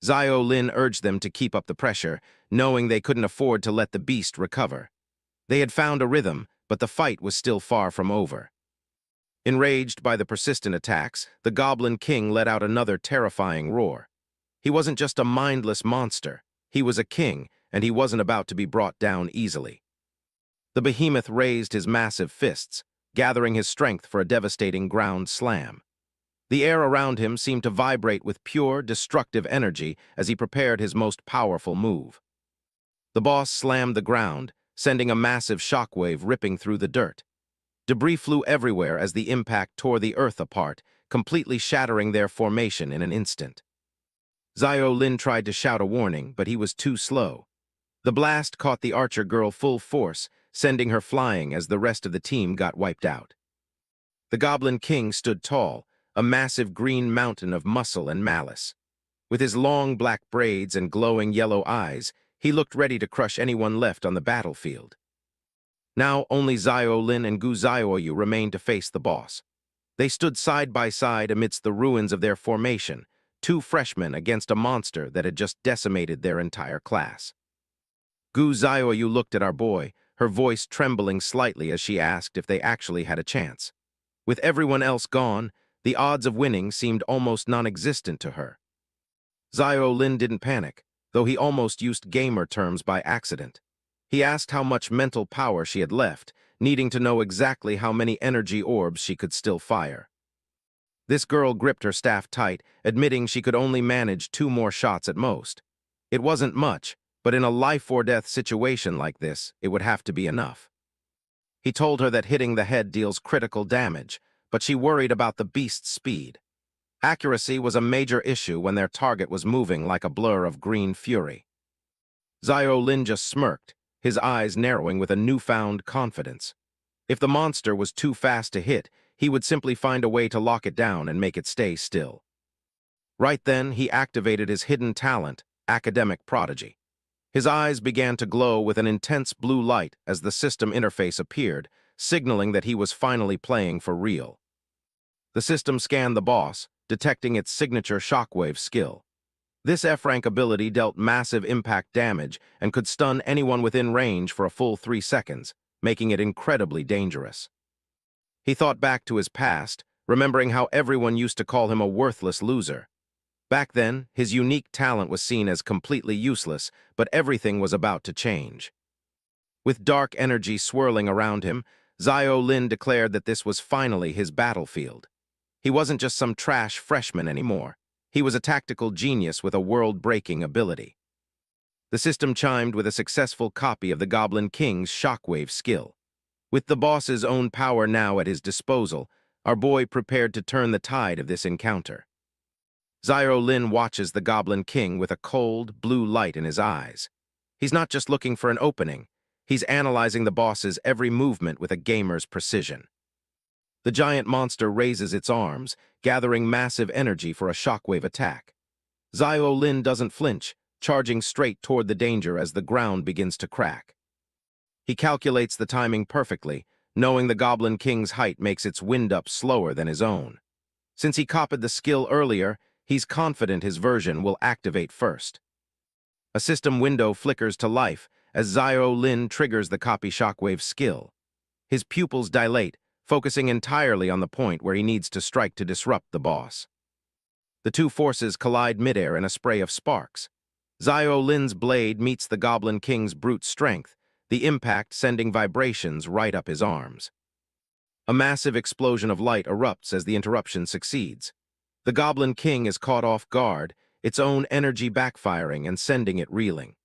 Xiao Lin urged them to keep up the pressure, knowing they couldn't afford to let the beast recover. They had found a rhythm, but the fight was still far from over. Enraged by the persistent attacks, the Goblin King let out another terrifying roar. He wasn't just a mindless monster. He was a king, and he wasn't about to be brought down easily. The behemoth raised his massive fists, gathering his strength for a devastating ground slam. The air around him seemed to vibrate with pure, destructive energy as he prepared his most powerful move. The boss slammed the ground, sending a massive shockwave ripping through the dirt. Debris flew everywhere as the impact tore the earth apart, completely shattering their formation in an instant. Zio Lin tried to shout a warning, but he was too slow. The blast caught the archer girl full force, sending her flying as the rest of the team got wiped out. The Goblin King stood tall, a massive green mountain of muscle and malice. With his long black braids and glowing yellow eyes, he looked ready to crush anyone left on the battlefield. Now only Zio Lin and Gu Zioyu remained to face the boss. They stood side by side amidst the ruins of their formation, two freshmen against a monster that had just decimated their entire class. Gu Zioyu looked at our boy, her voice trembling slightly as she asked if they actually had a chance. With everyone else gone, the odds of winning seemed almost non-existent to her. Zio Lin didn't panic, though he almost used gamer terms by accident. He asked how much mental power she had left, needing to know exactly how many energy orbs she could still fire. This girl gripped her staff tight, admitting she could only manage 2 more shots at most. It wasn't much, but in a life-or-death situation like this, it would have to be enough. He told her that hitting the head deals critical damage, but she worried about the beast's speed. Accuracy was a major issue when their target was moving like a blur of green fury. Zio Lin just smirked, his eyes narrowing with a newfound confidence. If the monster was too fast to hit, he would simply find a way to lock it down and make it stay still. Right then, he activated his hidden talent, Academic Prodigy. His eyes began to glow with an intense blue light as the system interface appeared, signaling that he was finally playing for real. The system scanned the boss, detecting its signature shockwave skill. This F-rank ability dealt massive impact damage and could stun anyone within range for a full 3 seconds, making it incredibly dangerous. He thought back to his past, remembering how everyone used to call him a worthless loser. Back then, his unique talent was seen as completely useless, but everything was about to change. With dark energy swirling around him, Zio Lin declared that this was finally his battlefield. He wasn't just some trash freshman anymore. He was a tactical genius with a world-breaking ability. The system chimed with a successful copy of the Goblin King's shockwave skill. With the boss's own power now at his disposal, our boy prepared to turn the tide of this encounter. Zio Lin watches the Goblin King with a cold, blue light in his eyes. He's not just looking for an opening, he's analyzing the boss's every movement with a gamer's precision. The giant monster raises its arms, gathering massive energy for a shockwave attack. Zio Lin doesn't flinch, charging straight toward the danger as the ground begins to crack. He calculates the timing perfectly, knowing the Goblin King's height makes its wind-up slower than his own. Since he copied the skill earlier, he's confident his version will activate first. A system window flickers to life as Zio Lin triggers the copy shockwave skill. His pupils dilate, focusing entirely on the point where he needs to strike to disrupt the boss. The two forces collide midair in a spray of sparks. Zio Lin's blade meets the Goblin King's brute strength, the impact sending vibrations right up his arms. A massive explosion of light erupts as the interruption succeeds. The Goblin King is caught off guard, its own energy backfiring and sending it reeling.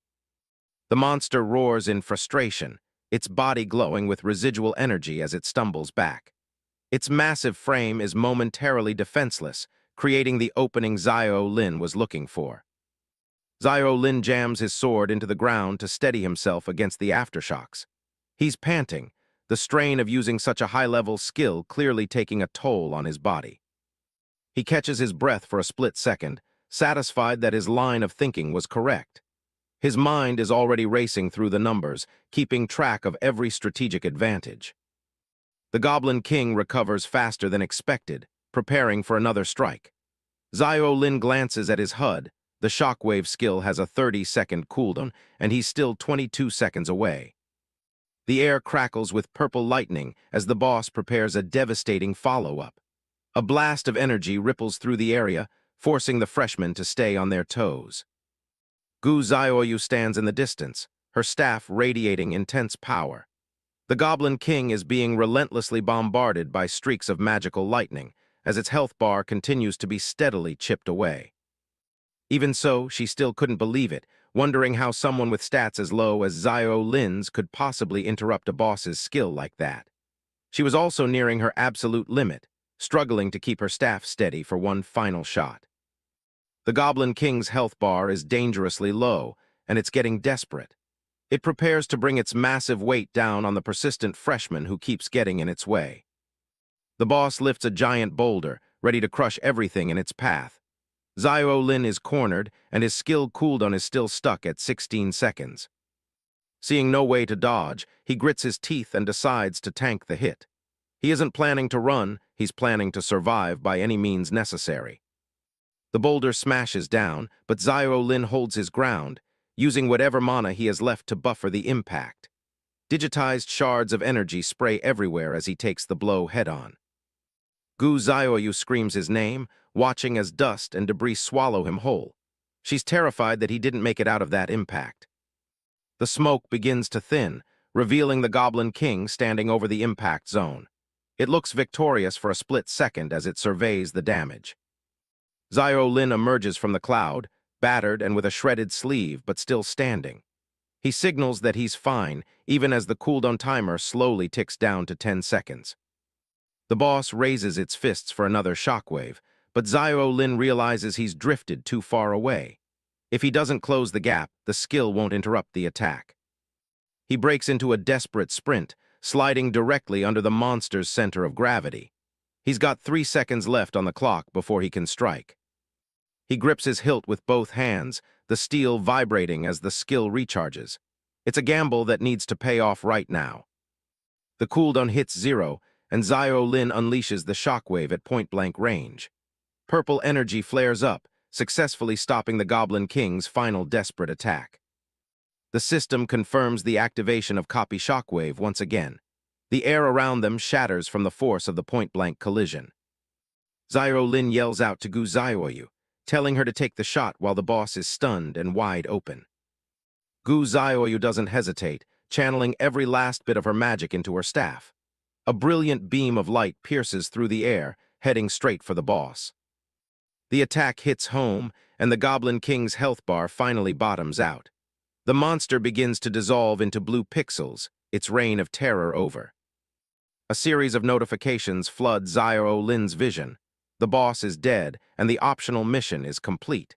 The monster roars in frustration, its body glowing with residual energy as it stumbles back. Its massive frame is momentarily defenseless, creating the opening Zio Lin was looking for. Zio Lin jams his sword into the ground to steady himself against the aftershocks. He's panting, the strain of using such a high-level skill clearly taking a toll on his body. He catches his breath for a split second, satisfied that his line of thinking was correct. His mind is already racing through the numbers, keeping track of every strategic advantage. The Goblin King recovers faster than expected, preparing for another strike. Zio Lin glances at his HUD. The shockwave skill has a 30-second cooldown, and he's still 22 seconds away. The air crackles with purple lightning as the boss prepares a devastating follow-up. A blast of energy ripples through the area, forcing the freshmen to stay on their toes. Gu Zioyu stands in the distance, her staff radiating intense power. The Goblin King is being relentlessly bombarded by streaks of magical lightning, as its health bar continues to be steadily chipped away. Even so, she still couldn't believe it, wondering how someone with stats as low as Zio Lin's could possibly interrupt a boss's skill like that. She was also nearing her absolute limit, struggling to keep her staff steady for one final shot. The Goblin King's health bar is dangerously low, and it's getting desperate. It prepares to bring its massive weight down on the persistent freshman who keeps getting in its way. The boss lifts a giant boulder, ready to crush everything in its path. Zio Lin is cornered, and his skill cooldown is still stuck at 16 seconds. Seeing no way to dodge, he grits his teeth and decides to tank the hit. He isn't planning to run, he's planning to survive by any means necessary. The boulder smashes down, but Zio Lin holds his ground, using whatever mana he has left to buffer the impact. Digitized shards of energy spray everywhere as he takes the blow head-on. Gu Zioyu screams his name, watching as dust and debris swallow him whole. She's terrified that he didn't make it out of that impact. The smoke begins to thin, revealing the Goblin King standing over the impact zone. It looks victorious for a split second as it surveys the damage. Zio Lin emerges from the cloud, battered and with a shredded sleeve, but still standing. He signals that he's fine, even as the cooldown timer slowly ticks down to 10 seconds. The boss raises its fists for another shockwave, but Zio Lin realizes he's drifted too far away. If he doesn't close the gap, the skill won't interrupt the attack. He breaks into a desperate sprint, sliding directly under the monster's center of gravity. He's got 3 seconds left on the clock before he can strike. He grips his hilt with both hands, the steel vibrating as the skill recharges. It's a gamble that needs to pay off right now. The cooldown hits 0, and Zio Lin unleashes the shockwave at point-blank range. Purple energy flares up, successfully stopping the Goblin King's final desperate attack. The system confirms the activation of copy shockwave once again. The air around them shatters from the force of the point-blank collision. Zio Lin yells out to Gu Zioyu, telling her to take the shot while the boss is stunned and wide open. Gu Zioyu doesn't hesitate, channeling every last bit of her magic into her staff. A brilliant beam of light pierces through the air, heading straight for the boss. The attack hits home, and the Goblin King's health bar finally bottoms out. The monster begins to dissolve into blue pixels, its reign of terror over. A series of notifications flood Zio Lin's vision. The boss is dead, and the optional mission is complete.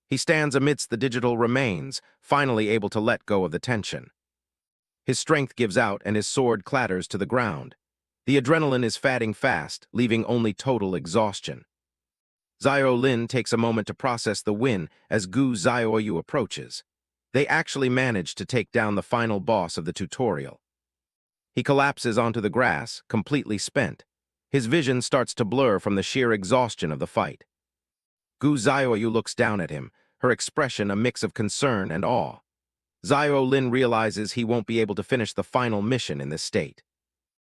He stands amidst the digital remains, finally able to let go of the tension. His strength gives out, and his sword clatters to the ground. The adrenaline is fading fast, leaving only total exhaustion. Zio Lin takes a moment to process the win as Gu Zioyu approaches. They actually manage to take down the final boss of the tutorial. He collapses onto the grass, completely spent. His vision starts to blur from the sheer exhaustion of the fight. Gu Zioyu looks down at him, her expression a mix of concern and awe. Zio Lin realizes he won't be able to finish the final mission in this state.